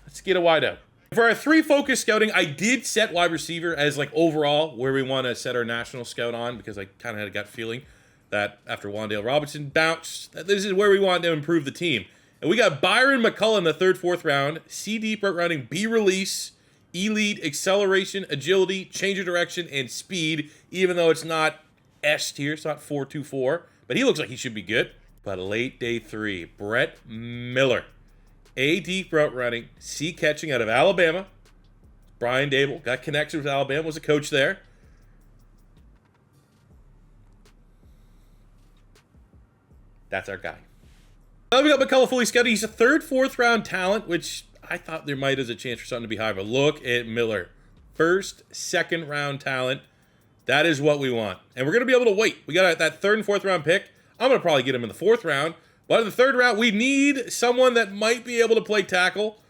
Let's get a wide out. For our 3 focus scouting, I did set wide receiver as like overall where we want to set our national scout on, because I kind of had a gut feeling that after Wan'Dale Robinson bounced, that this is where we want to improve the team. And we got Byron McCullough in the 3rd, 4th round. C deep route running, B release, elite acceleration, agility, change of direction, and speed. Even though it's not S tier, it's not 4.24, but he looks like he should be good. But late day 3, Brett Miller. A deep route running, C catching out of Alabama. Brian Dable got connections with Alabama, was a coach there. That's our guy. Now we got McCullough fully scouted. He's a 3rd, 4th round talent, which I thought there might as a chance for something to be higher. But look at Miller. 1st, 2nd round talent. That is what we want. And we're going to be able to wait. We got that 3rd and 4th round pick. I'm going to probably get him in the 4th round. But in the 3rd round, we need someone that might be able to play tackle.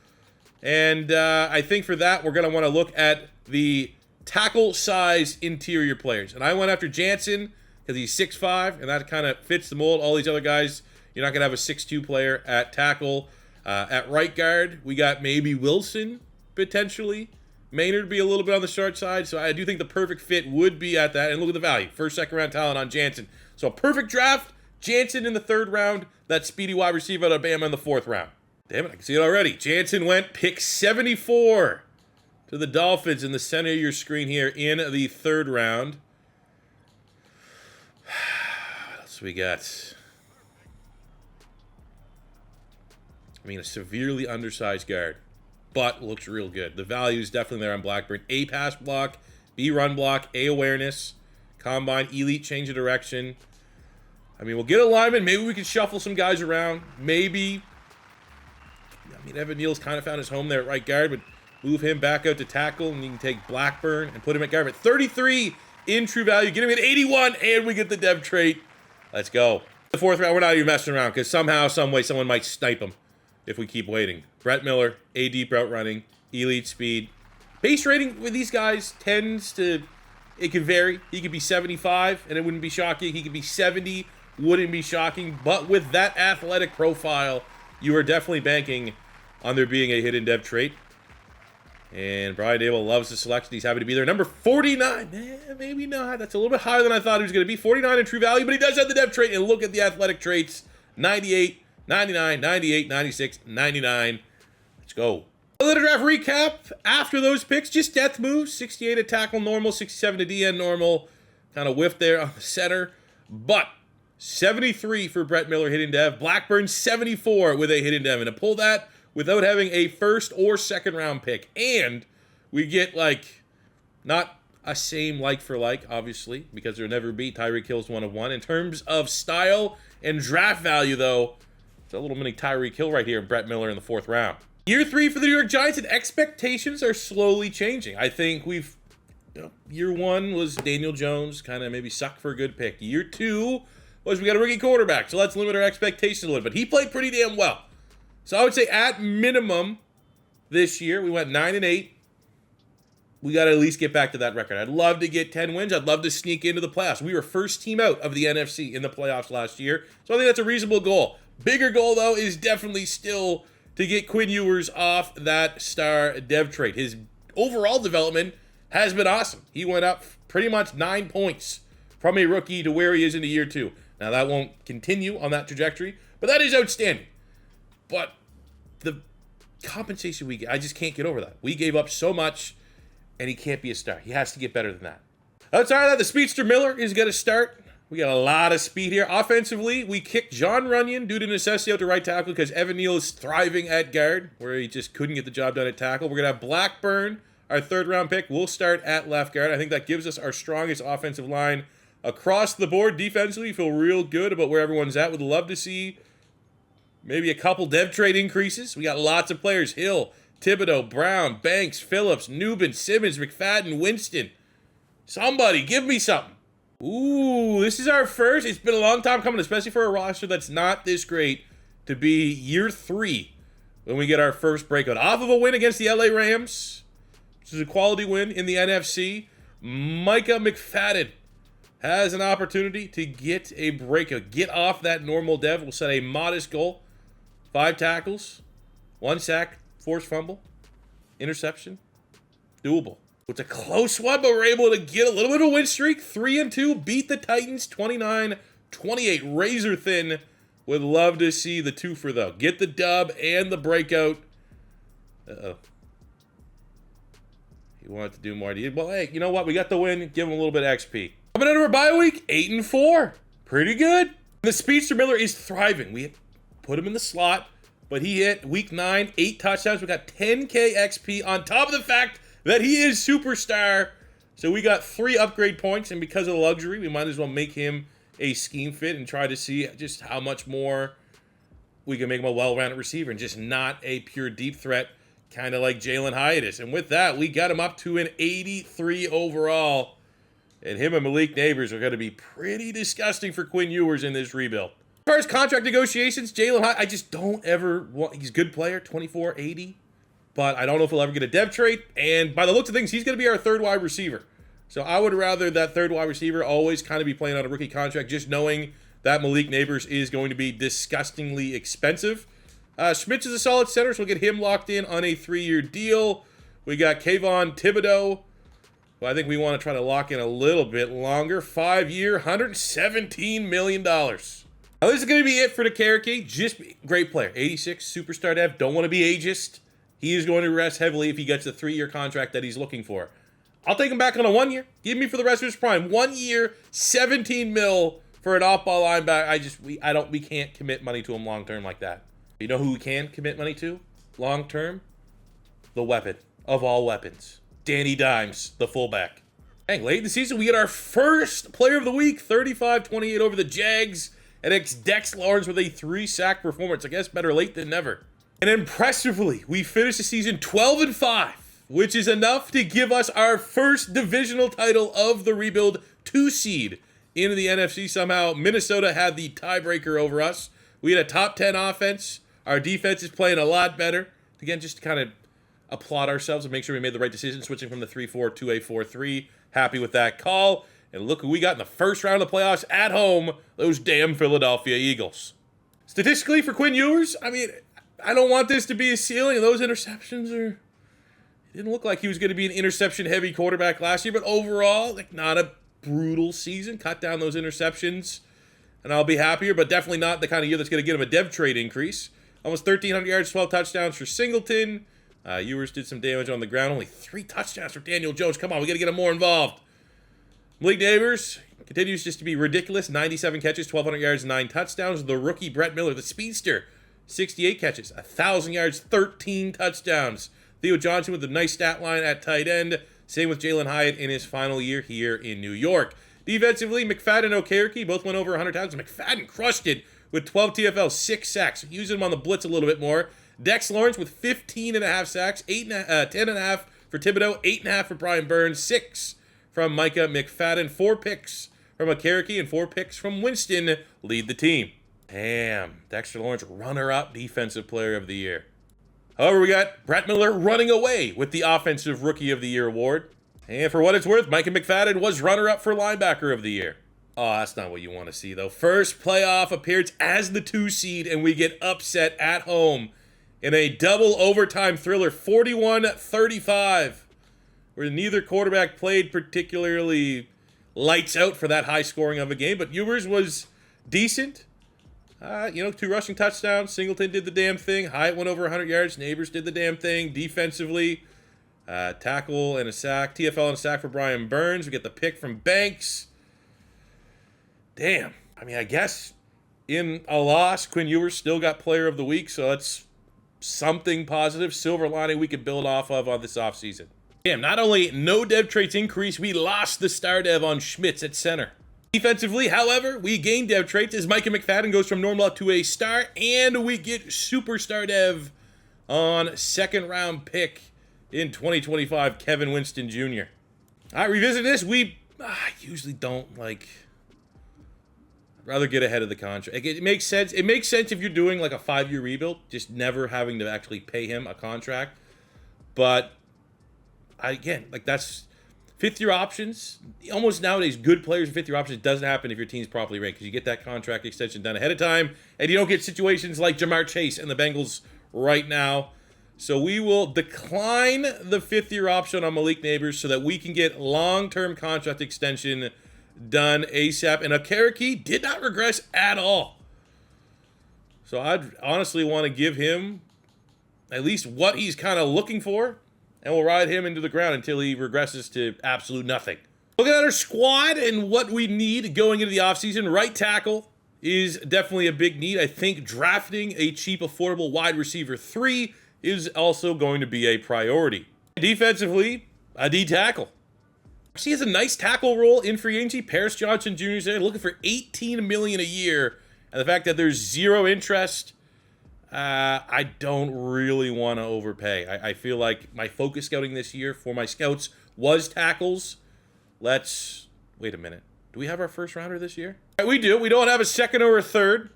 And I think for that, we're going to want to look at the tackle size interior players. And I went after Jansen because he's 6'5", and that kind of fits the mold. All these other guys, you're not going to have a 6'2" player at tackle. At right guard, we got maybe Wilson, potentially. Maynard be a little bit on the short side, so I do think the perfect fit would be at that. And look at the value. First, second round talent on Jansen. So a perfect draft, Jansen in the 3rd round, that speedy wide receiver out of Bama in the 4th round. Damn it, I can see it already. Jansen went pick 74 to the Dolphins in the center of your screen here in the 3rd round. What else we got? I mean, a severely undersized guard, but looks real good. The value is definitely there on Blackburn. A pass block, B run block, A awareness, combine, elite change of direction. I mean, we'll get a lineman. Maybe we can shuffle some guys around. Maybe. I mean, Evan Neal's kind of found his home there at right guard, but move him back out to tackle, and you can take Blackburn and put him at guard. But 33 in true value. Get him at 81, and we get the dev trait. Let's go. The 4th round, we're not even messing around because somehow, some way, someone might snipe him if we keep waiting. Brett Miller, A deep route running, elite speed. Base rating with these guys tends to, it could vary. He could be 75, and it wouldn't be shocking. He could be 70, wouldn't be shocking. But with that athletic profile, you are definitely banking on there being a hidden dev trait. And Brian Dable loves the selection. He's happy to be there. Number 49. Maybe not. That's a little bit higher than I thought he was going to be. 49 in true value, but he does have the dev trait. And look at the athletic traits. 98, 99, 98, 96, 99. Let's go. A little draft recap. After those picks, just depth moves. 68 at tackle normal, 67 to DN normal. Kind of whiffed there on the center. But 73 for Brett Miller hidden dev. Blackburn 74 with a hidden dev. And to pull that without having a 1st or 2nd round pick. And we get, like, not a same like for like, obviously, because there'll never be Tyreek Hill's 1 of 1. In terms of style and draft value, though, it's a little mini Tyreek Hill right here, Brett Miller in the 4th round. Year 3 for the New York Giants, and expectations are slowly changing. I think we've, year 1 was Daniel Jones, kind of maybe sucked for a good pick. Year 2 was we got a rookie quarterback, so let's limit our expectations a little bit. But he played pretty damn well. So I would say at minimum this year, we went 9-8. We got to at least get back to that record. I'd love to get 10 wins. I'd love to sneak into the playoffs. We were first team out of the NFC in the playoffs last year. So I think that's a reasonable goal. Bigger goal, though, is definitely still to get Quinn Ewers off that star dev trait. His overall development has been awesome. He went up pretty much 9 points from a rookie to where he is into year 2. Now, that won't continue on that trajectory, but that is outstanding. But the compensation we get, I just can't get over that. We gave up so much, and he can't be a star. He has to get better than that. Outside of that, the speedster Miller is going to start. We got a lot of speed here. Offensively, we kicked John Runyon due to necessity out to right tackle because Evan Neal is thriving at guard, where he just couldn't get the job done at tackle. We're going to have Blackburn, our 3rd round pick. We'll start at left guard. I think that gives us our strongest offensive line across the board. Defensively, feel real good about where everyone's at. Would love to see maybe a couple dev trade increases. We got lots of players. Hill, Thibodeau, Brown, Banks, Phillips, Newbin, Simmons, McFadden, Winston. Somebody, give me something. Ooh, this is our first. It's been a long time coming, especially for a roster that's not this great, to be year 3 when we get our first breakout. Off of a win against the LA Rams, which is a quality win in the NFC, Micah McFadden has an opportunity to get a breakout. Get off that normal dev. We'll set a modest goal. 5 tackles, 1 sack, forced fumble, interception. Doable. It's a close one, but we're able to get a little bit of a win streak. 3-2, beat the Titans 29-28. Razor thin. Would love to see the twofer, though. Get the dub and the breakout. Uh-oh. He wanted to do more. Well, hey, you know what? We got the win. Give him a little bit of XP. Coming out of our bye week, 8-4. Pretty good. The speedster Miller is thriving. We put him in the slot, but he hit week 9, 8 touchdowns. We got 10K XP on top of the fact that he is superstar. So we got 3 upgrade points, and because of the luxury, we might as well make him a scheme fit and try to see just how much more we can make him a well-rounded receiver and just not a pure deep threat, kind of like Jalen Hyatt is. And with that, we got him up to an 83 overall. And him and Malik Neighbors are going to be pretty disgusting for Quinn Ewers in this rebuild. As far as contract negotiations, Jalen Hyatt, I just don't ever want, he's a good player, 24, 80. but I don't know if he'll ever get a dev trait. And by the looks of things, he's going to be our third wide receiver. So I would rather that third wide receiver always kind of be playing on a rookie contract, just knowing that Malik Neighbors is going to be disgustingly expensive. Schmitz is a solid center, so we'll get him locked in on a 3-year deal. We got Kayvon Thibodeau, who I think we want to try to lock in a little bit longer. 5-year, $117 million. Now, this is going to be it for the Cherokee. Just great player. 86, superstar dev. Don't want to be ageist. He is going to rest heavily if he gets the 3-year contract that he's looking for. I'll take him back on a 1-year. Give me for the rest of his prime. 1 year, 17 mil for an off-ball linebacker. We can't commit money to him long-term like that. You know who we can commit money to long-term? The weapon of all weapons. Danny Dimes, the fullback. Dang, late in the season, we get our first player of the week. 35-28 over the Jags. And it's Dex Lawrence with a 3-sack performance. I guess better late than never. And impressively, we finished the season 12-5, which is enough to give us our first divisional title of the rebuild, 2 seed into the NFC. Somehow, Minnesota had the tiebreaker over us. We had a top 10 offense. Our defense is playing a lot better. Again, just to kind of applaud ourselves and make sure we made the right decision, switching from the 3-4 to a 4-3. Happy with that call. And look who we got in the first round of the playoffs at home, those damn Philadelphia Eagles. Statistically, for Quinn Ewers, I mean, I don't want this to be a ceiling. Those interceptions it didn't look like he was going to be an interception-heavy quarterback last year, but overall, like, not a brutal season. Cut down those interceptions, and I'll be happier, but definitely not the kind of year that's going to get him a dev trade increase. Almost 1,300 yards, 12 touchdowns for Singleton. Ewers did some damage on the ground. Only 3 touchdowns for Daniel Jones. Come on, we got to get him more involved. Malik Neighbors continues just to be ridiculous. 97 catches, 1,200 yards, 9 touchdowns. The rookie, Brett Miller, the speedster, 68 catches, 1,000 yards, 13 touchdowns. Theo Johnson with a nice stat line at tight end. Same with Jalen Hyatt in his final year here in New York. Defensively, McFadden and Okereke both went over 100 times. McFadden crushed it with 12 TFL, 6 sacks. Using him on the blitz a little bit more. Dex Lawrence with 15.5 sacks, 10.5 for Thibodeau, 8.5 for Brian Burns, 6 from Micah McFadden, 4 picks from Okereke, and 4 picks from Winston lead the team. Damn, Dexter Lawrence, runner-up Defensive Player of the Year. However, we got Brett Miller running away with the Offensive Rookie of the Year award. And for what it's worth, Micah McFadden was runner-up for Linebacker of the Year. Oh, that's not what you want to see, though. First playoff appearance as the 2 seed, and we get upset at home in a double overtime thriller, 41-35, where neither quarterback played particularly lights out for that high scoring of a game, but Ewers was decent. 2 rushing touchdowns. Singleton did the damn thing. Hyatt went over 100 yards. Neighbors did the damn thing. Defensively, tackle and a sack. TFL and a sack for Brian Burns. We get the pick from Banks. Damn. I mean, I guess in a loss, Quinn Ewers still got Player of the Week, so that's something positive. Silver lining we could build off of on this offseason. Damn, not only no dev traits increase, we lost the star dev on Schmitz at center. Defensively, however, we gained dev traits as Micah McFadden goes from normal to a star, and we get superstar dev on 2nd round pick in 2025, Kevin Winston Jr. All right, revisit this. I usually don't like. I'd rather get ahead of the contract. It makes sense. It makes sense if you're doing like a 5-year rebuild, just never having to actually pay him a contract. But that's 5th-year options. Almost nowadays, good players in 5th-year options doesn't happen if your team's properly ranked because you get that contract extension done ahead of time, and you don't get situations like Jamar Chase and the Bengals right now. So we will decline the 5th-year option on Malik Neighbors so that we can get long-term contract extension done ASAP. And Okereke did not regress at all. So I'd honestly want to give him at least what he's kind of looking for, and we'll ride him into the ground until he regresses to absolute nothing. Looking at our squad and what we need going into the offseason, right tackle is definitely a big need. I think drafting a cheap, affordable wide receiver 3 is also going to be a priority. Defensively, a D tackle. He has a nice tackle role in free agency. Paris Johnson Jr. is there looking for $18 million a year. And the fact that there's 0 interest, I don't really want to overpay. I feel like my focus scouting this year for my scouts was tackles. Wait a minute. Do we have our first rounder this year? We do. We don't have a 2nd or a 3rd.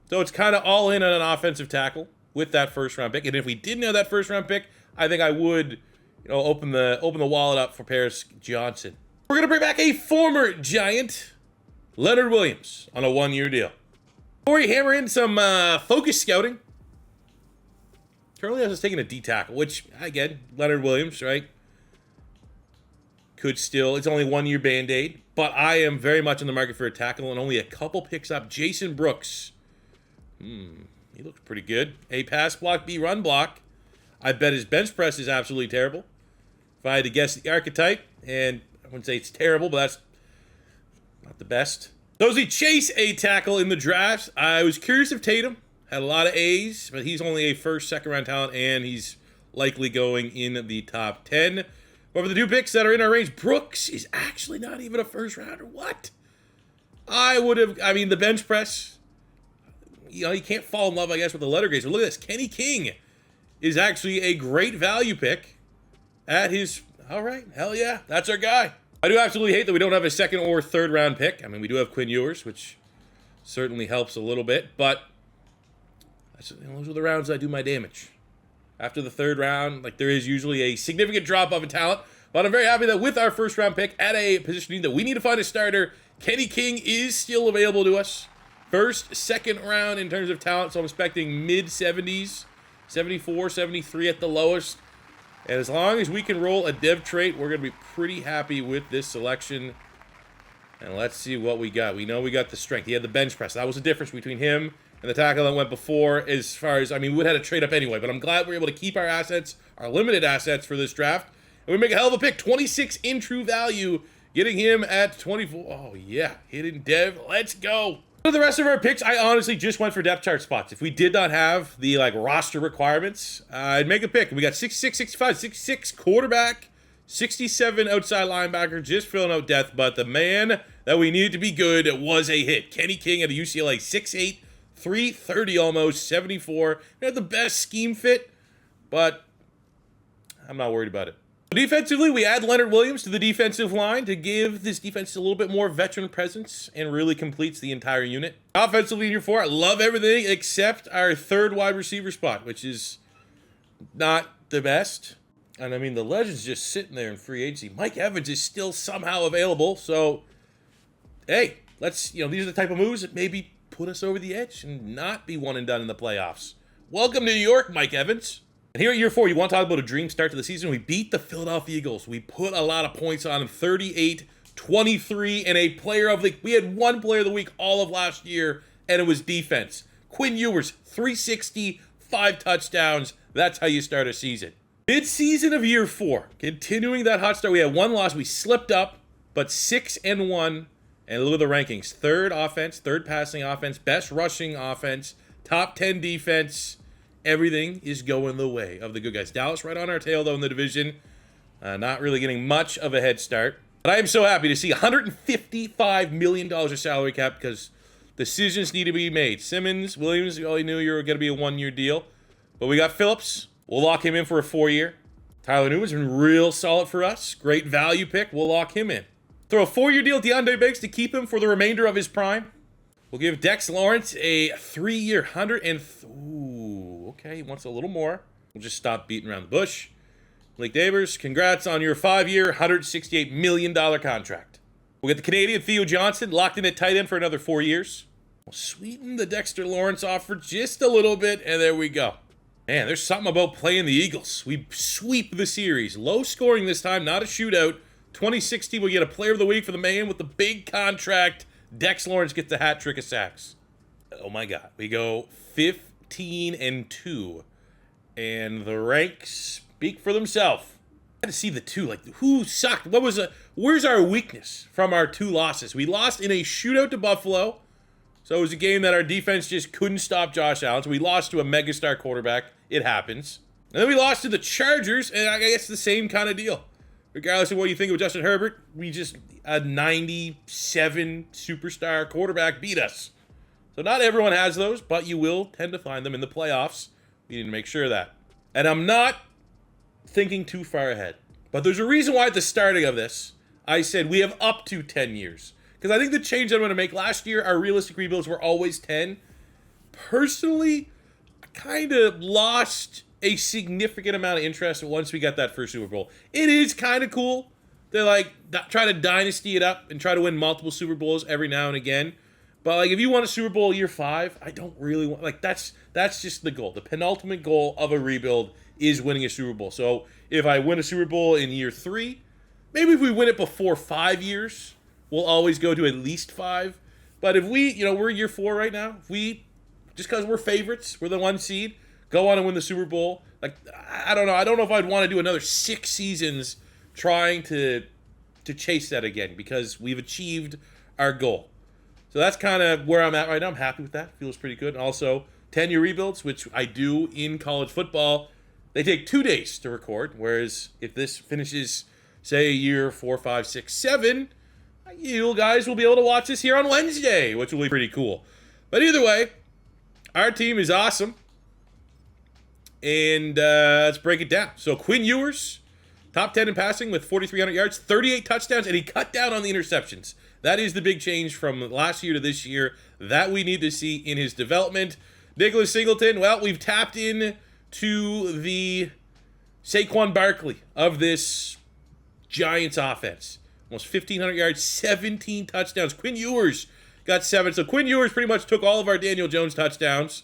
So it's kind of all in on an offensive tackle with that first round pick. And if we didn't have that first round pick, I think I would, open the wallet up for Paris Johnson. We're gonna bring back a former Giant, Leonard Williams, on a 1-year deal. Before we hammer in some focus scouting, currently I was taking a D tackle, which again, Leonard Williams, right? Could still, it's only 1-year band-aid, but I am very much in the market for a tackle and only a couple picks up. Jason Brooks. He looks pretty good. A pass block, B run block. I bet his bench press is absolutely terrible. If I had to guess the archetype, and I wouldn't say it's terrible, but that's not the best. Dozy Chase, a tackle in the draft. I was curious if Tatum had a lot of A's, but he's only a first, second round talent, and he's likely going in the top 10. Over the 2 picks that are in our range, Brooks is actually not even a first rounder. What? The bench press, you can't fall in love, I guess, with the letter grades. But look at this. Kenny King is actually a great value pick at his, all right, hell yeah, that's our guy. I do absolutely hate that we don't have a 2nd or 3rd round pick. I mean, we do have Quinn Ewers, which certainly helps a little bit, but those are the rounds I do my damage. After the 3rd round, there is usually a significant drop-off in talent. But I'm very happy that with our 1st round pick at a position that we need to find a starter, Kenny King is still available to us. 1st, 2nd round in terms of talent, so I'm expecting mid-70s, 74, 73 at the lowest. And as long as we can roll a dev trait, we're going to be pretty happy with this selection. And let's see what we got. We know we got the strength. He had the bench press. That was the difference between him and the tackle that went before, as far as, we would have had to trade up anyway, but I'm glad we're able to keep our assets, our limited assets for this draft. And we make a hell of a pick, 26 in true value, getting him at 24. Oh yeah, hidden dev, let's go. For the rest of our picks, I honestly just went for depth chart spots. If we did not have the roster requirements, I'd make a pick. We got 66, 65, 66 quarterback, 67 outside linebacker, just filling out depth, but the man that we needed to be good was a hit. Kenny King at a UCLA, 6'8", 330 almost, 74. Not the best scheme fit, but I'm not worried about it. Defensively, we add Leonard Williams to the defensive line to give this defense a little bit more veteran presence and really completes the entire unit. Offensively in year 4, I love everything except our 3rd wide receiver spot, which is not the best. And the legend's just sitting there in free agency. Mike Evans is still somehow available, so hey, let's, these are the type of moves that maybe put us over the edge and not be one and done in the playoffs. Welcome to New York, Mike Evans. And here at year 4, you want to talk about a dream start to the season? We beat the Philadelphia Eagles. We put a lot of points on them, 38-23, and a player of the, we had 1 player of the week all of last year, and it was defense. Quinn Ewers, 360, 5 touchdowns. That's how you start a season. Mid-season of year 4, continuing that hot start. We had 1 loss. We slipped up, but 6-1. And look at the rankings. 3rd offense, 3rd passing offense, best rushing offense, top 10 defense. Everything is going the way of the good guys. Dallas right on our tail, though, in the division. Not really getting much of a head start. But I am so happy to see $155 million of salary cap because decisions need to be made. Simmons, Williams, we already knew you were going to be a 1-year deal. But we got Phillips. We'll lock him in for a 4-year. Tyler Newman's been real solid for us. Great value pick. We'll lock him in. Throw a 4-year deal to DeAndre Banks to keep him for the remainder of his prime. We'll give Dex Lawrence a 3-year ooh, okay, he wants a little more. We'll just stop beating around the bush. Blake Davers, congrats on your 5-year, $168 million contract. We'll get the Canadian Theo Johnson locked in at tight end for another 4 years. We'll sweeten the Dexter Lawrence offer just a little bit, and there we go. Man, there's something about playing the Eagles. We sweep the series. Low scoring this time, not a shootout. 2016, we'll get a player of the week for the man with the big contract. Dex Lawrence gets the hat trick of sacks. Oh my God. We go 15-2. And the ranks speak for themselves. I had to see the 2. Who sucked? Where's our weakness from our 2 losses? We lost in a shootout to Buffalo. So it was a game that our defense just couldn't stop Josh Allen. So we lost to a megastar quarterback. It happens. And then we lost to the Chargers, and I guess the same kind of deal. Regardless of what you think of Justin Herbert, a 97 superstar quarterback beat us. So not everyone has those, but you will tend to find them in the playoffs. We need to make sure of that. And I'm not thinking too far ahead. But there's a reason why at the starting of this, I said we have up to 10 years. Because I think the change I'm going to make last year, our realistic rebuilds were always 10. Personally, I kind of lost a significant amount of interest once we got that first Super Bowl. It is kind of cool to like try to dynasty it up and try to win multiple Super Bowls every now and again. But like if you want a Super Bowl year 5, I don't really want like that's just the goal. The penultimate goal of a rebuild is winning a Super Bowl. So if I win a Super Bowl in year 3, maybe if we win it before 5 years, we'll always go to at least 5. But if we, we're year 4 right now. If we, just because we're favorites, we're the 1 seed, go on and win the Super Bowl. Like, I don't know. I don't know if I'd want to do another 6 seasons trying to chase that again because we've achieved our goal. So that's kind of where I'm at right now. I'm happy with that. Feels pretty good. And also, 10-year rebuilds, which I do in college football, they take 2 days to record. Whereas if this finishes, say, year 4, 5, 6, 7, you guys will be able to watch this here on Wednesday, which will be pretty cool. But either way, our team is awesome. And let's break it down. So Quinn Ewers, top 10 in passing with 4,300 yards, 38 touchdowns, and he cut down on the interceptions. That is the big change from last year to this year that we need to see in his development. Nicholas Singleton, well, we've tapped in to the Saquon Barkley of this Giants offense. Almost 1,500 yards, 17 touchdowns. Quinn Ewers got 7. So Quinn Ewers pretty much took all of our Daniel Jones touchdowns.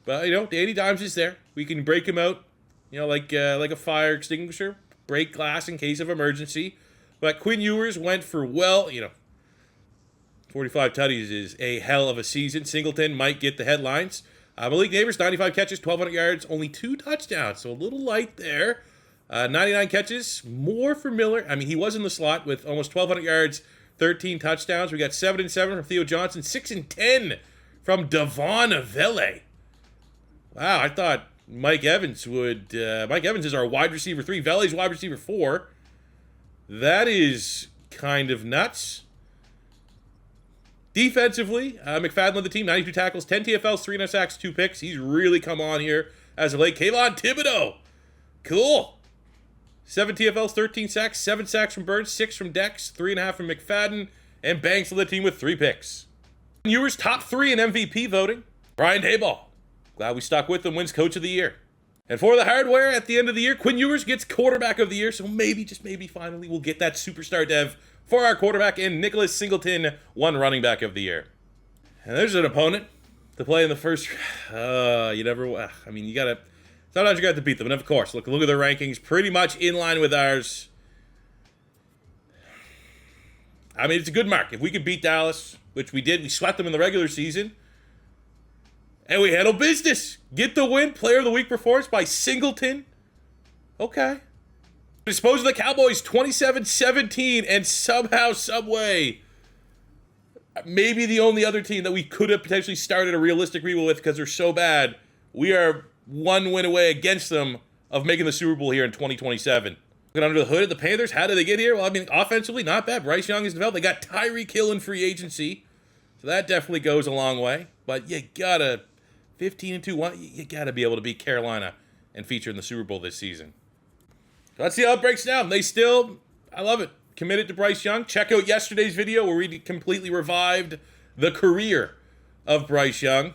But, Danny Dimes is there. We can break him out, like a fire extinguisher. Break glass in case of emergency. But Quinn Ewers went for, 45 tutties is a hell of a season. Singleton might get the headlines. Malik Neighbors, 95 catches, 1,200 yards, only 2 touchdowns. So a little light there. 99 catches, more for Miller. I mean, he was in the slot with almost 1,200 yards, 13 touchdowns. We got 7 and 7 from Theo Johnson, 6 and 10 from Devon Avele. Wow, I thought Mike Evans would... Mike Evans is our wide receiver 3. Vele's wide receiver 4. That is kind of nuts. Defensively, McFadden led the team, 92 tackles, 10 TFLs, 3 sacks, 2 picks. He's really come on here as of late. Kayvon Thibodeau. Cool. 7 TFLs, 13 sacks, 7 sacks from Burns, 6 from Dex, 3.5 from McFadden, and Banks led the team with 3 picks. Ewers top 3 in MVP voting. Brian Daboll. Glad we stuck with him, wins Coach of the Year. And for the hardware, at the end of the year, Quinn Ewers gets Quarterback of the Year, so maybe, just maybe, finally, we'll get that superstar dev for our quarterback, and Nicholas Singleton won Running Back of the Year. And there's an opponent to play in the first... sometimes you got to beat them, and of course, look at their rankings, pretty much in line with ours. I mean, it's a good mark. If we could beat Dallas, which we did, we swept them in the regular season, and we handle business. Get the win. Player of the Week performance by Singleton. Okay. Dispose of the Cowboys 27-17, and somehow, someway, maybe the only other team that we could have potentially started a realistic rebuild with because they're so bad, we are 1 win away against them of making the Super Bowl here in 2027. Looking under the hood of the Panthers, how did they get here? Well, I mean, offensively, not bad. Bryce Young is developed. They got Tyreek Hill in free agency, so that definitely goes a long way. But you gotta 15-2, you gotta be able to beat Carolina and feature in the Super Bowl this season. So let's see how it breaks down. They still, I love it, committed to Bryce Young. Check out yesterday's video where we completely revived the career of Bryce Young.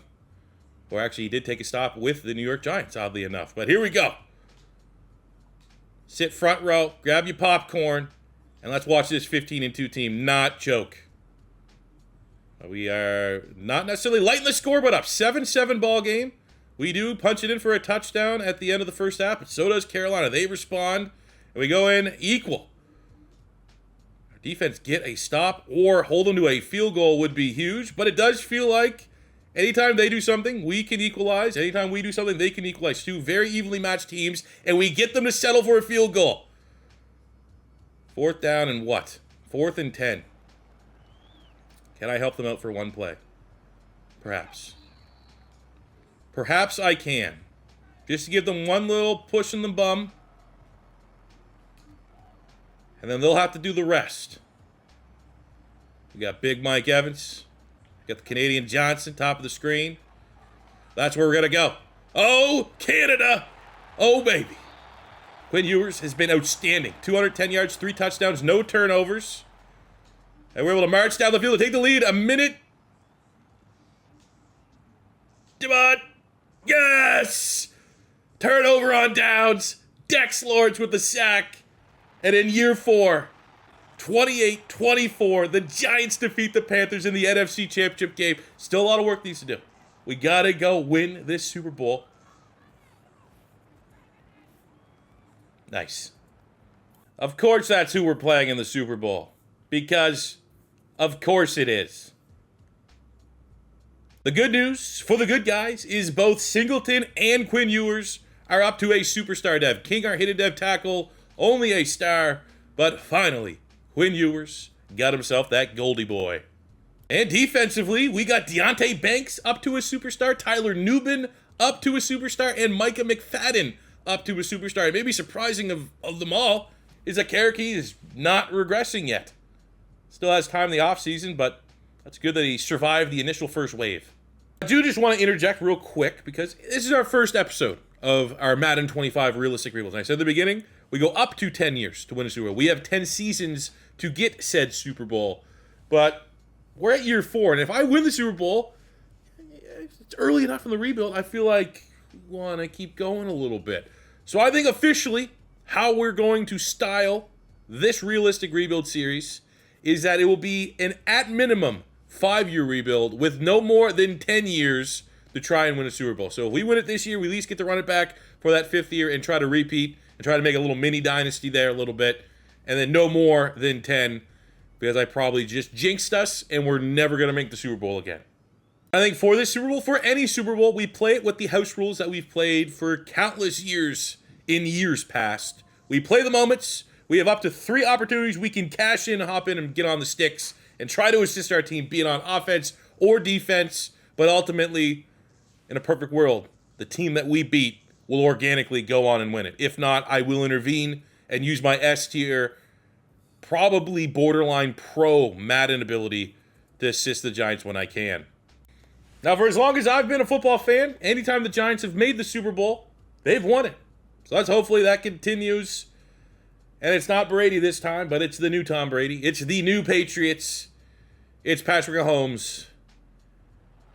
Or actually, he did take a stop with the New York Giants, oddly enough. But here we go. Sit front row, grab your popcorn, and let's watch this 15-2 team not choke. We are not necessarily lighting the score, but up. 7-7 ball game. We do punch it in for a touchdown at the end of the first half, but so does Carolina. They respond, and we go in equal. Our defense get a stop or hold them to a field goal would be huge, but it does feel like anytime they do something, we can equalize. Anytime we do something, they can equalize. 2 very evenly matched teams, and we get them to settle for a field goal. 4th down and what? 4th and 10. Can I help them out for one play? Perhaps. Perhaps I can. Just to give them one little push in the bum. And then they'll have to do the rest. We got Big Mike Evans. We got the Canadian Johnson, top of the screen. That's where we're going to go. Oh, Canada. Oh, baby. Quinn Ewers has been outstanding. 210 yards, 3 touchdowns, no turnovers. And we're able to march down the field to take the lead. A minute. Come on. Yes! Turnover on downs. Dex Lawrence with the sack. And in year 4, 28-24, the Giants defeat the Panthers in the NFC Championship game. Still a lot of work needs to do. We got to go win this Super Bowl. Nice. Of course that's who we're playing in the Super Bowl. Because, of course it is. The good news for the good guys is both Singleton and Quinn Ewers are up to a superstar dev. King, our hidden dev tackle, only a star. But finally, Quinn Ewers got himself that Goldie boy. And defensively, we got Deonte Banks up to a superstar, Tyler Nubin up to a superstar, and Micah McFadden up to a superstar. It may be surprising of them all is that Cherokee is not regressing yet. Still has time in the offseason, but that's good that he survived the initial first wave. I do just want to interject real quick because this is our first episode of our Madden 25 realistic rebuilds. And I said at the beginning, we go up to 10 years to win a Super Bowl. We have 10 seasons to get said Super Bowl, but we're at year 4, and if I win the Super Bowl, it's early enough in the rebuild, I feel like we want to keep going a little bit. So I think officially how we're going to style this realistic rebuild series is that it will be an at minimum 5-year rebuild with no more than 10 years to try and win a Super Bowl. So if we win it this year, we at least get to run it back for that 5th year and try to repeat and try to make a little mini dynasty there a little bit. And then no more than 10 because I probably just jinxed us and we're never going to make the Super Bowl again. I think for this Super Bowl, for any Super Bowl, we play it with the house rules that we've played for countless years in years past. We play the moments. We have up to 3 opportunities we can cash in, hop in, and get on the sticks and try to assist our team, be it on offense or defense. But ultimately, in a perfect world, the team that we beat will organically go on and win it. If not, I will intervene and use my S tier, probably borderline pro Madden ability to assist the Giants when I can. Now, for as long as I've been a football fan, anytime the Giants have made the Super Bowl, they've won it. So let's hopefully that continues. And it's not Brady this time, but it's the new Tom Brady. It's the new Patriots. It's Patrick Mahomes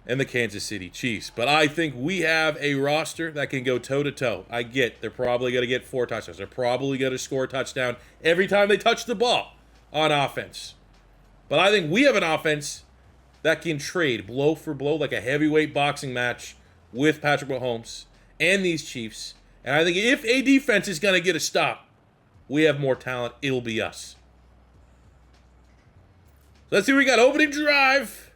and the Kansas City Chiefs. But I think we have a roster that can go toe-to-toe. I get they're probably going to get 4 touchdowns. They're probably going to score a touchdown every time they touch the ball on offense. But I think we have an offense that can trade blow for blow like a heavyweight boxing match with Patrick Mahomes and these Chiefs. And I think if a defense is going to get a stop, we have more talent. It'll be us. So let's see what we got. Opening drive.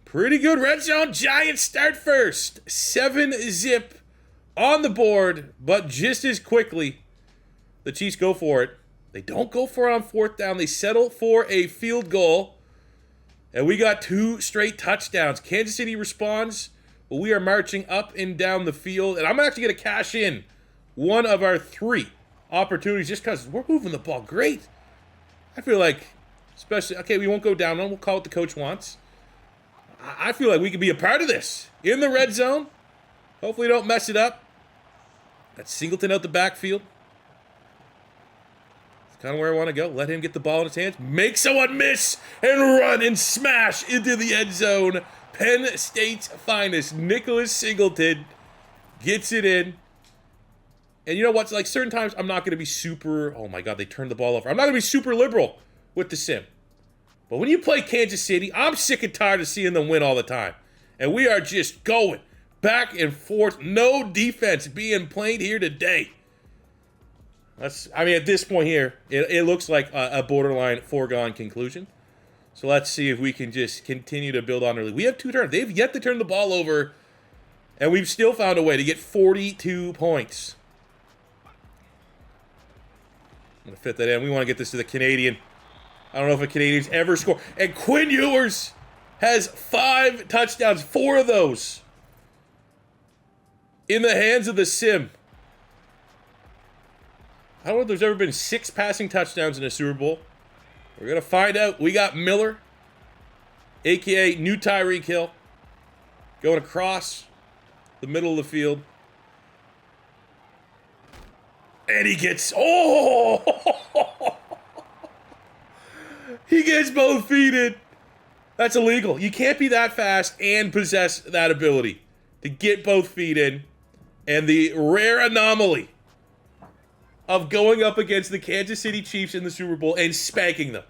Pretty good red zone. Giants start first. 7-zip on the board, but just as quickly, the Chiefs go for it. They don't go for it on 4th down. They settle for a field goal. And we got 2 straight touchdowns. Kansas City responds, but we are marching up and down the field. And I'm actually going to cash in one of our 3 opportunities just because we're moving the ball great. I feel like, especially, okay, we won't go down on. We'll call what the coach wants. I feel like we could be a part of this. In the red zone. Hopefully don't mess it up. That's Singleton out the backfield. It's kind of where I want to go. Let him get the ball in his hands. Make someone miss and run and smash into the end zone. Penn State's finest, Nicholas Singleton, gets it in. And you know what? Like certain times, I'm not going to be super, oh my God, they turned the ball over. I'm not going to be super liberal with the sim. But when you play Kansas City, I'm sick and tired of seeing them win all the time. And we are just going back and forth. No defense being played here today. I mean, at this point here, it looks like a borderline foregone conclusion. So let's see if we can just continue to build on early. We have 2 turns. They've yet to turn the ball over, and we've still found a way to get 42 points. I'm going to fit that in. We want to get this to the Canadian. I don't know if a Canadian's ever scored. And Quinn Ewers has 5 touchdowns, 4 of those in the hands of the sim. I don't know if there's ever been 6 passing touchdowns in a Super Bowl. We're going to find out. We got Miller, a.k.a. new Tyreek Hill, going across the middle of the field. And he gets, he gets both feet in. That's illegal. You can't be that fast and possess that ability to get both feet in. and the rare anomaly of going up against the Kansas City Chiefs in the Super Bowl and spanking them.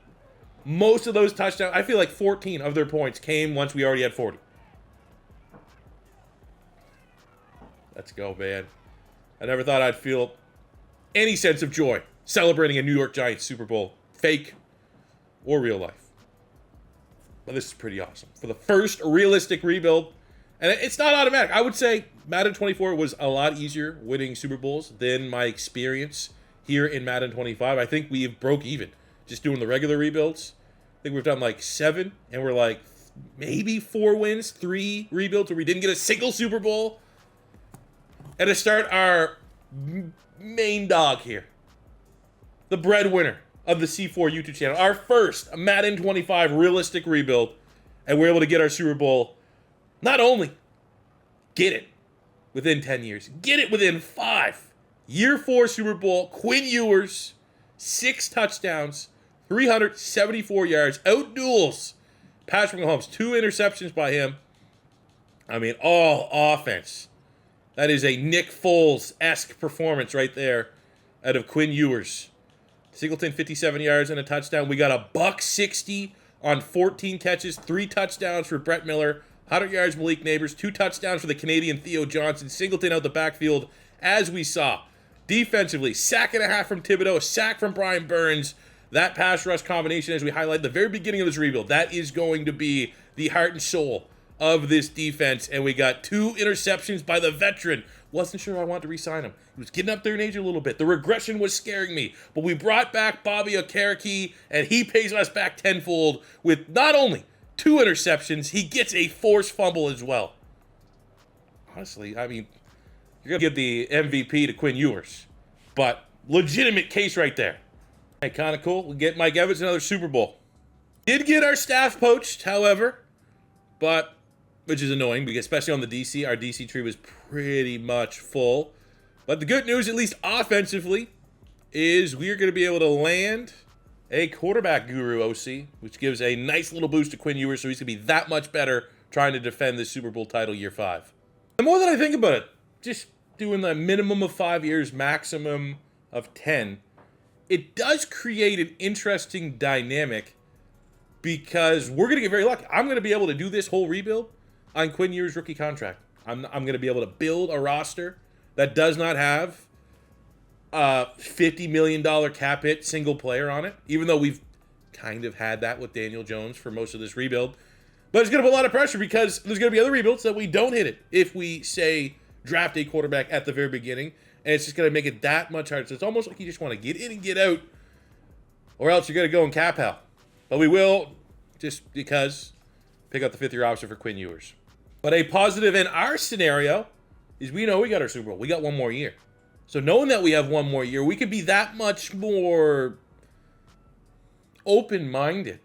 Most of those touchdowns, I feel like 14 of their points came once we already had 40. Let's go, man. I never thought I'd feel any sense of joy celebrating a New York Giants Super Bowl, fake or real life. But this is pretty awesome. For the first realistic rebuild, and it's not automatic. I would say Madden 24 was a lot easier winning Super Bowls than my experience here in Madden 25. I think we've broke even just doing the regular rebuilds. I think we've done like 7, and we're like maybe 4 wins, 3 rebuilds where we didn't get a single Super Bowl. And to start our main dog here, the breadwinner of the C4 YouTube channel, our first Madden 25 realistic rebuild, and we're able to get our Super Bowl. Not only get it within 10 years, get it within 5. Year 4 Super Bowl, Quinn Ewers, 6 touchdowns, 374 yards, out-duels Patrick Mahomes, 2 interceptions by him. I mean, all offense. That is a Nick Foles-esque performance right there out of Quinn Ewers. Singleton, 57 yards and a touchdown. We got a $160 on 14 catches, 3 touchdowns for Brett Miller, 100 yards Malik Neighbors, 2 touchdowns for the Canadian Theo Johnson. Singleton out the backfield, as we saw. Defensively, sack and a half from Thibodeau, a sack from Brian Burns. That pass rush combination, as we highlighted at the very beginning of this rebuild, that is going to be the heart and soul of this defense. And we got 2 interceptions by the veteran. Wasn't sure I wanted to re-sign him. He was getting up there in age a little bit. The regression was scaring me. But we brought back Bobby Okereke, and he pays us back tenfold with not only 2 interceptions, he gets a forced fumble as well. Honestly, I mean, you're going to give the MVP to Quinn Ewers. But legitimate case right there. Hey, kind of cool. We get Mike Evans another Super Bowl. Did get our staff poached, however, but which is annoying because especially on the DC, our DC tree was pretty much full. But the good news, at least offensively, is we are going to be able to land a quarterback guru OC, which gives a nice little boost to Quinn Ewers, so he's going to be that much better trying to defend this Super Bowl title year 5. The more that I think about it, just doing the minimum of 5 years, maximum of 10, it does create an interesting dynamic because we're going to get very lucky. I'm going to be able to do this whole rebuild on Quinn Ewers' rookie contract. I'm going to be able to build a roster that does not have a $50 million cap hit single player on it, even though we've kind of had that with Daniel Jones for most of this rebuild. But it's going to put a lot of pressure because there's going to be other rebuilds that we don't hit it if we, say, draft a quarterback at the very beginning, and it's just going to make it that much harder. So it's almost like you just want to get in and get out, or else you're going to go in cap hell. But we will, just because, pick up the 5th-year option for Quinn Ewers. But a positive in our scenario is we know we got our Super Bowl. We got 1 more year. So knowing that we have 1 more year, we could be that much more open-minded,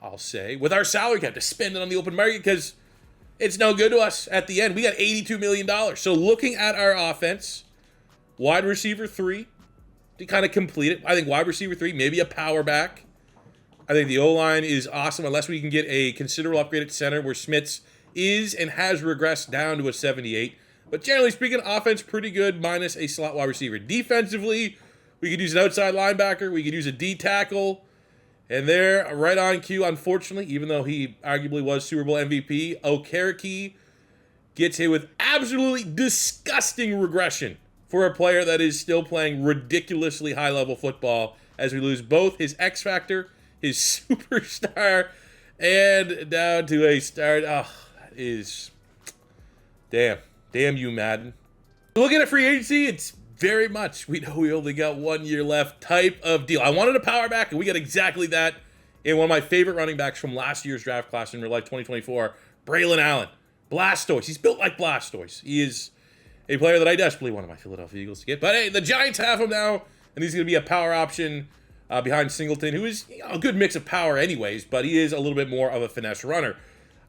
I'll say, with our salary cap to spend it on the open market because it's no good to us at the end. We got $82 million. So looking at our offense, wide receiver 3 to kind of complete it. I think wide receiver 3, maybe a power back. I think the O-line is awesome unless we can get a considerable upgrade at center where Smits is and has regressed down to a 78. But generally speaking, offense pretty good minus a slot wide receiver. Defensively, we could use an outside linebacker. We could use a D tackle. And they're right on cue, unfortunately, even though he arguably was Super Bowl MVP. Okereke gets hit with absolutely disgusting regression for a player that is still playing ridiculously high-level football as we lose both his X Factor, his superstar, and down to a start. Oh, that is... Damn. Damn you, Madden. Looking at free agency, it's very much, we know we only got 1 year left type of deal. I wanted a power back, and we got exactly that in one of my favorite running backs from last year's draft class in real life 2024, Braylon Allen. Blastoise. He's built like Blastoise. He is a player that I desperately wanted my Philadelphia Eagles to get. But hey, the Giants have him now, and he's going to be a power option behind Singleton, who is a good mix of power anyways, but he is a little bit more of a finesse runner.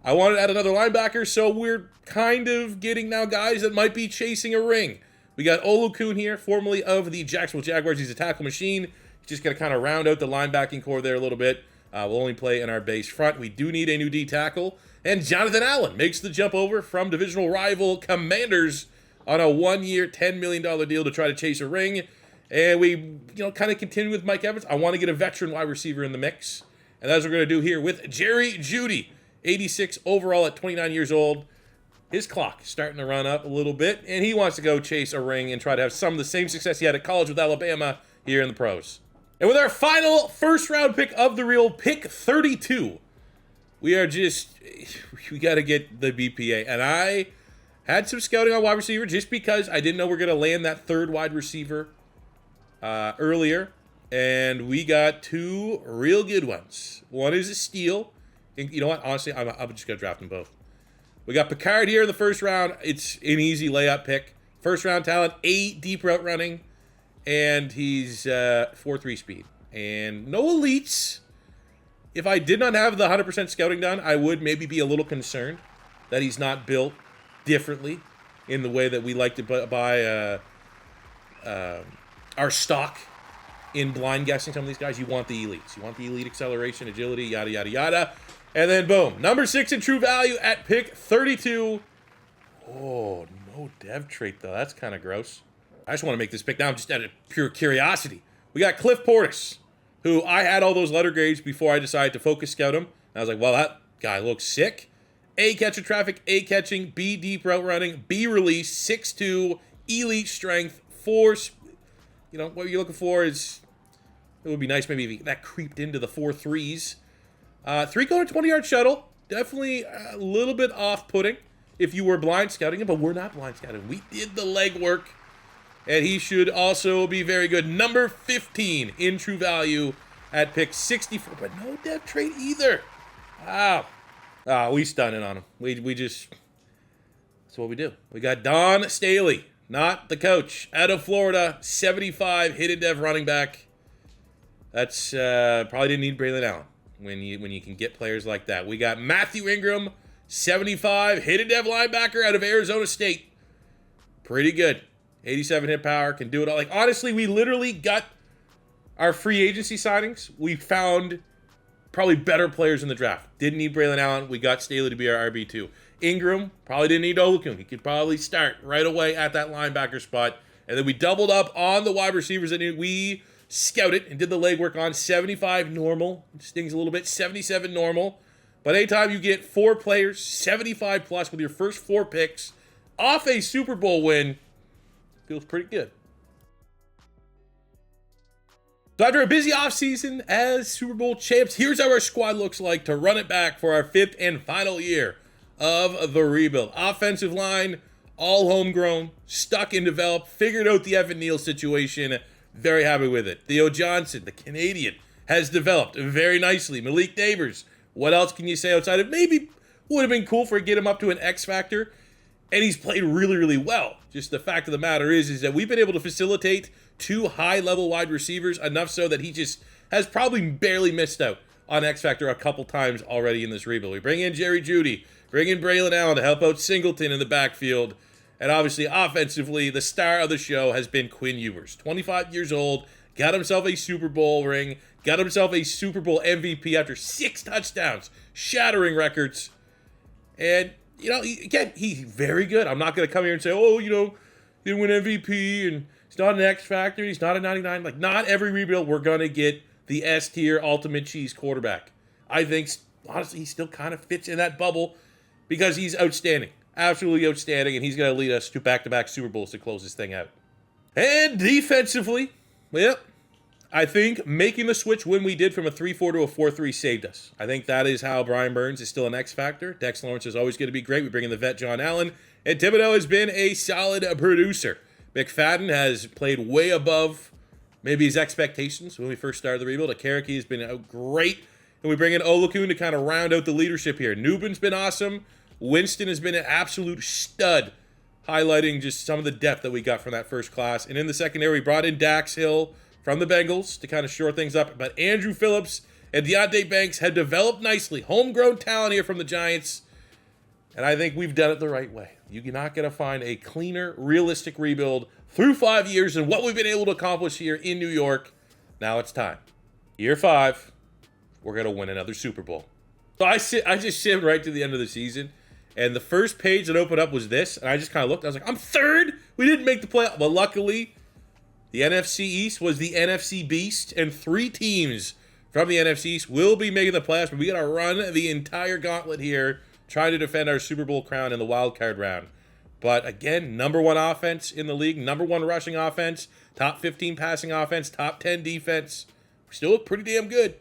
I wanted to add another linebacker, so we're kind of getting now guys that might be chasing a ring. We got Olukun here, formerly of the Jacksonville Jaguars. He's a tackle machine. He's just going to kind of round out the linebacking core there a little bit. We'll only play in our base front. We do need a new D tackle. And Jonathan Allen makes the jump over from divisional rival Commanders on a 1-year, $10 million deal to try to chase a ring. And we, kind of continue with Mike Evans. I want to get a veteran wide receiver in the mix. And that's what we're going to do here with Jerry Jeudy, 86 overall at 29 years old. His clock is starting to run up a little bit, and he wants to go chase a ring and try to have some of the same success he had at college with Alabama here in the pros. And with our final first-round pick of the reel, pick 32, we got to get the BPA. And I had some scouting on wide receiver just because I didn't know we're going to land that third wide receiver earlier. And we got two real good ones. One is a steal. And you know what? Honestly, I'm just going to draft them both. We got Picard here in the first round. It's an easy layup pick. First round talent, 8 deep route running. And he's 4.3 speed. And no elites. If I did not have the 100% scouting done, I would maybe be a little concerned that he's not built differently in the way that we like to buy our stock in blind guessing some of these guys. You want the elites. You want the elite acceleration, agility, yada, yada, yada. And then, boom, number 6 in true value at pick 32. Oh, no dev trait, though. That's kind of gross. I just want to make this pick now just out of pure curiosity. We got Cliff Portis, who I had all those letter grades before I decided to focus scout him. And I was like, well, that guy looks sick. A, catching traffic, A, catching, B, deep route running, B, release, 6'2", elite strength, 4. What you're looking for is, it would be nice maybe if that creeped into the 4.3s. 3-corner 20-yard shuttle. Definitely a little bit off-putting if you were blind scouting him, but we're not blind scouting. We did the legwork, and he should also be very good. Number 15 in true value at pick 64, but no dev trait either. Wow. We stunning on him. We just, that's what we do. We got Don Staley, not the coach, out of Florida, 75 hidden dev running back. That's probably didn't need Braylon Allen when you can get players like that. We got Matthew Ingram, 75 hidden dev linebacker out of Arizona State. Pretty good. 87 hit power, can do it all. Like, honestly, we literally got our free agency signings. We found probably better players in the draft. Didn't need Braylon Allen. We got Staley to be our RB2. Ingram, probably didn't need Olukun. He could probably start right away at that linebacker spot. And then we doubled up on the wide receivers that we scouted and did the legwork on. 75 normal. It stings a little bit. 77 normal. But anytime you get 4 players, 75 plus with your first 4 picks off a Super Bowl win, feels pretty good. So after a busy offseason as Super Bowl champs, here's how our squad looks like to run it back for our 5th and final year of the rebuild. Offensive line, all homegrown, stuck and developed, figured out the Evan Neal situation. Very happy with it. Theo Johnson, the Canadian, has developed very nicely. Malik Neighbors, what else can you say outside of maybe would have been cool for get him up to an X factor? And he's played really, really well. Just the fact of the matter is that we've been able to facilitate 2 high-level wide receivers, enough so that he just has probably barely missed out on X Factor a couple times already in this rebuild. We bring in Jerry Jeudy, bring in Braylon Allen to help out Singleton in the backfield. And obviously, offensively, the star of the show has been Quinn Ewers. 25 years old, got himself a Super Bowl ring, got himself a Super Bowl MVP after 6 touchdowns, shattering records. And again, he's very good. I'm not going to come here and say, didn't win MVP and he's not an X Factor, he's not a 99. Like, not every rebuild we're going to get the S-tier ultimate cheese quarterback. I think, honestly, he still kind of fits in that bubble because he's outstanding. Absolutely outstanding, and he's going to lead us to back-to-back Super Bowls to close this thing out. And defensively, I think making the switch when we did from a 3-4 to a 4-3 saved us. I think that is how Brian Burns is still an X factor. Dex Lawrence is always going to be great. We bring in the vet John Allen. And Thibodeau has been a solid producer. McFadden has played way above maybe his expectations when we first started the rebuild. Akariki has been great. And we bring in Olukun to kind of round out the leadership here. Newbin's been awesome. Winston has been an absolute stud, highlighting just some of the depth that we got from that first class. And in the secondary, we brought in Dax Hill from the Bengals to kind of shore things up. But Andrew Phillips and Deontay Banks have developed nicely. Homegrown talent here from the Giants. And I think we've done it the right way. You're not going to find a cleaner, realistic rebuild through 5 years and what we've been able to accomplish here in New York. Now it's time. Year 5, we're going to win another Super Bowl. So I just simmed right to the end of the season. And the first page that opened up was this. And I just kind of looked. I was like, I'm 3rd We didn't make the playoff, but luckily, the NFC East was the NFC Beast, and 3 teams from the NFC East will be making the playoffs, but we got to run the entire gauntlet here, trying to defend our Super Bowl crown in the wild card round. But again, #1 offense in the league, #1 rushing offense, top 15 passing offense, top 10 defense. We still look pretty damn good.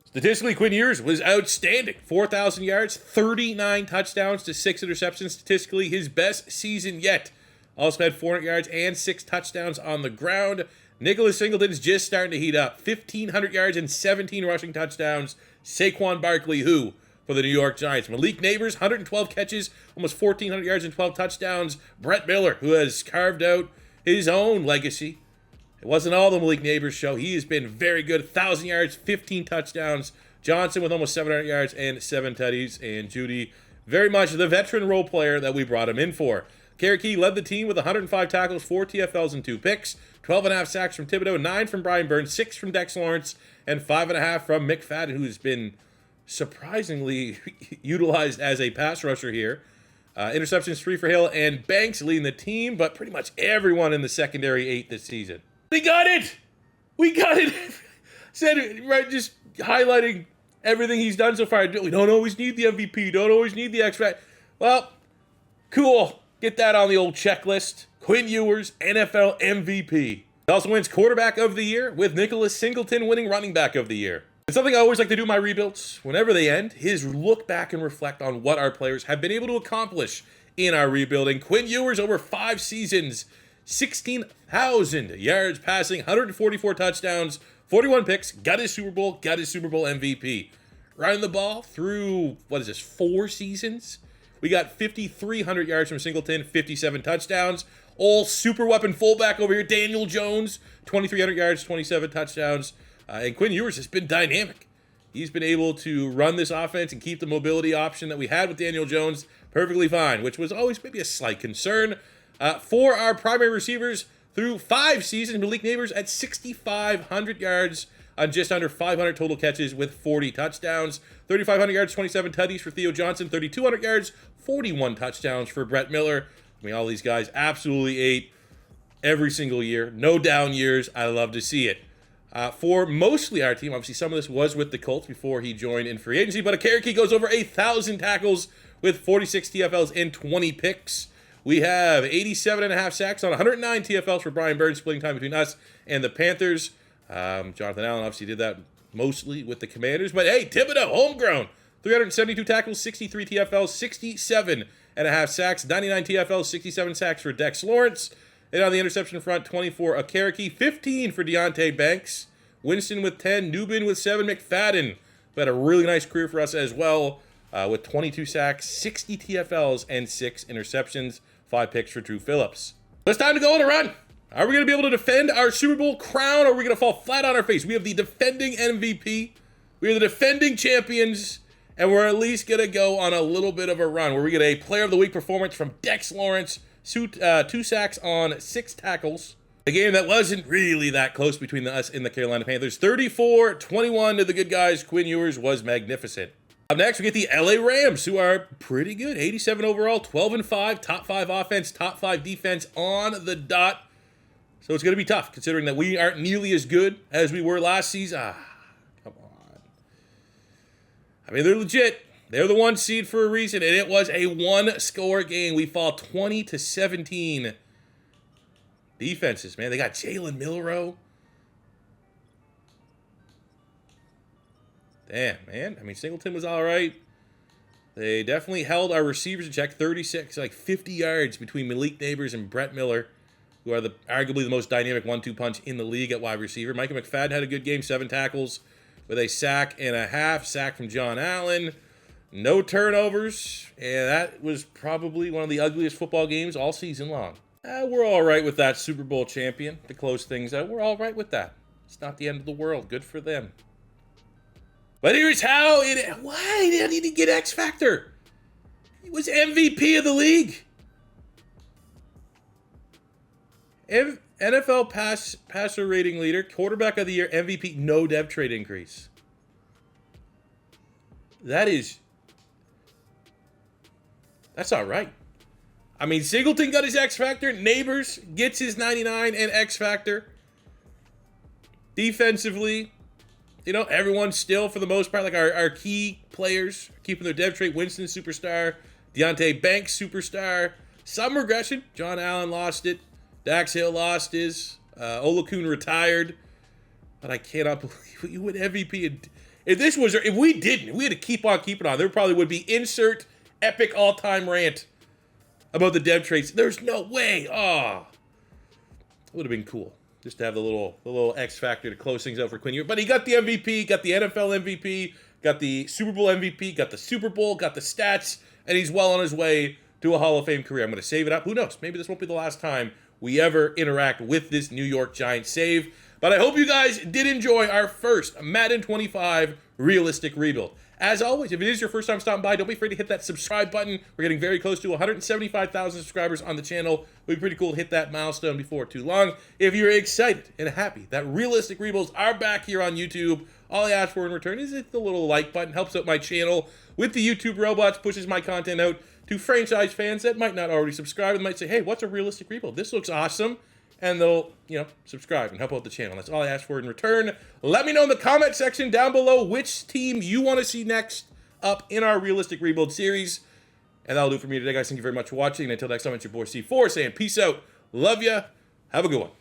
Statistically, Quinn Ewers was outstanding. 4,000 yards, 39 touchdowns to 6 interceptions. Statistically, his best season yet. Also had 400 yards and 6 touchdowns on the ground. Nicholas Singleton's just starting to heat up. 1,500 yards and 17 rushing touchdowns. Saquon Barkley, who for the New York Giants. Malik Neighbors, 112 catches, almost 1,400 yards and 12 touchdowns. Brett Miller, who has carved out his own legacy. It wasn't all the Malik Neighbors show. He has been very good. 1,000 yards, 15 touchdowns. Johnson with almost 700 yards and 7 tutties. And Judy, very much the veteran role player that we brought him in for. Cherokee led the team with 105 tackles, 4 TFLs, and 2 picks. 12.5 sacks from Thibodeau, 9 from Brian Burns, 6 from Dex Lawrence, and 5.5 from McFadden, who's been surprisingly utilized as a pass rusher here. Interceptions 3 for Hill, and Banks leading the team, but pretty much everyone in the secondary 8 this season. We got it! We got it! Said it, right, just highlighting everything he's done so far. We don't always need the MVP, don't always need the X-Factor. Well, cool. Get that on the old checklist. Quinn Ewers, NFL MVP. He also wins quarterback of the year, with Nicholas Singleton winning running back of the year. It's something I always like to do in my rebuilds. Whenever they end, is look back and reflect on what our players have been able to accomplish in our rebuilding. Quinn Ewers over 5 seasons, 16,000 yards passing, 144 touchdowns, 41 picks, got his Super Bowl MVP. Running the ball through, 4 seasons? We got 5,300 yards from Singleton, 57 touchdowns. All super weapon fullback over here, Daniel Jones, 2,300 yards, 27 touchdowns. And Quinn Ewers has been dynamic. He's been able to run this offense and keep the mobility option that we had with Daniel Jones perfectly fine, which was always maybe a slight concern. For our primary receivers, through 5 seasons, Malik Neighbors at 6,500 yards on just under 500 total catches with 40 touchdowns. 3,500 yards, 27 tutties for Theo Johnson. 3,200 yards, 41 touchdowns for Brett Miller. I mean, all these guys absolutely ate every single year. No down years. I love to see it. For mostly our team, obviously some of this was with the Colts before he joined in free agency, but a Cherokee goes over 1,000 tackles with 46 TFLs and 20 picks. We have 87.5 sacks on 109 TFLs for Brian Burns, splitting time between us and the Panthers. Jonathan Allen obviously did that mostly with the Commanders, but hey, Thibodeau, homegrown. 372 tackles, 63 TFLs, 67.5 sacks, 99 TFLs, 67 sacks for Dex Lawrence. And on the interception front, 24 a Cherokee, 15 for Deontay Banks, Winston with 10, Newbin with 7, McFadden, who had a really nice career for us as well, with 22 sacks, 60 TFLs, and 6 interceptions, 5 picks for Drew Phillips. But it's time to go on a run. Are we going to be able to defend our Super Bowl crown, or are we going to fall flat on our face? We have the defending MVP, we are the defending champions, and we're at least going to go on a little bit of a run where we get a Player of the Week performance from Dex Lawrence, 2 sacks on 6 tackles. A game that wasn't really that close between us and the Carolina Panthers. 34-21 to the good guys. Quinn Ewers was magnificent. Up next, we get the LA Rams, who are pretty good. 87 overall, 12-5, top 5 offense, top 5 defense on the dot. So it's going to be tough, considering that we aren't nearly as good as we were last season. Come on. I mean, they're legit. They're the 1 seed for a reason, and it was a 1-score game. We fall 20-17. Defenses, man. They got Jalen Milroe. Damn, man. I mean, Singleton was all right. They definitely held our receivers in check. 36, 50 yards between Malik Neighbors and Brett Miller, who are arguably the most dynamic 1-2 punch in the league at wide receiver. Micah McFadden had a good game, 7 tackles with a sack and a half. Sack from John Allen. No turnovers, and that was probably one of the ugliest football games all season long. We're all right with that Super Bowl champion to close things out. We're all right with that. It's not the end of the world. Good for them. But here's how it... Why did I need to get X Factor? He was MVP of the league. NFL passer rating leader, quarterback of the year, MVP, no dev trade increase. That's not right. I mean, Singleton got his X Factor. Neighbors gets his 99 and X Factor. Defensively, you know, everyone's still, for the most part, like our key players, keeping their dev trait. Winston, superstar. Deontay Banks, superstar. Some regression. John Allen lost it. Dax Hill lost his. Olakun retired. But I cannot believe you win MVP. And if we didn't, we had to keep on keeping on. There probably would be insert epic all-time rant about the dev traits. There's no way. Oh, it would have been cool just to have the little X factor to close things out for Quinn Ewers. But he got the MVP, got the NFL MVP, got the Super Bowl MVP, got the Super Bowl, got the stats, and he's well on his way to a Hall of Fame career. I'm going to save it up. Who knows? Maybe this won't be the last time we ever interact with this New York Giants save. But I hope you guys did enjoy our first Madden 25 realistic rebuild. As always, if it is your first time stopping by, don't be afraid to hit that subscribe button. We're getting very close to 175,000 subscribers on the channel. It would be pretty cool to hit that milestone before too long. If you're excited and happy that realistic rebuilds are back here on YouTube, all I ask for in return is hit the little like button. Helps out my channel with the YouTube robots, pushes my content out to franchise fans that might not already subscribe and might say, hey, what's a realistic rebuild? This looks awesome. And they'll, subscribe and help out the channel. That's all I ask for in return. Let me know in the comment section down below which team you want to see next up in our realistic rebuild series. And that'll do it for me today, guys. Thank you very much for watching. And until next time, it's your boy C4 saying peace out. Love ya. Have a good one.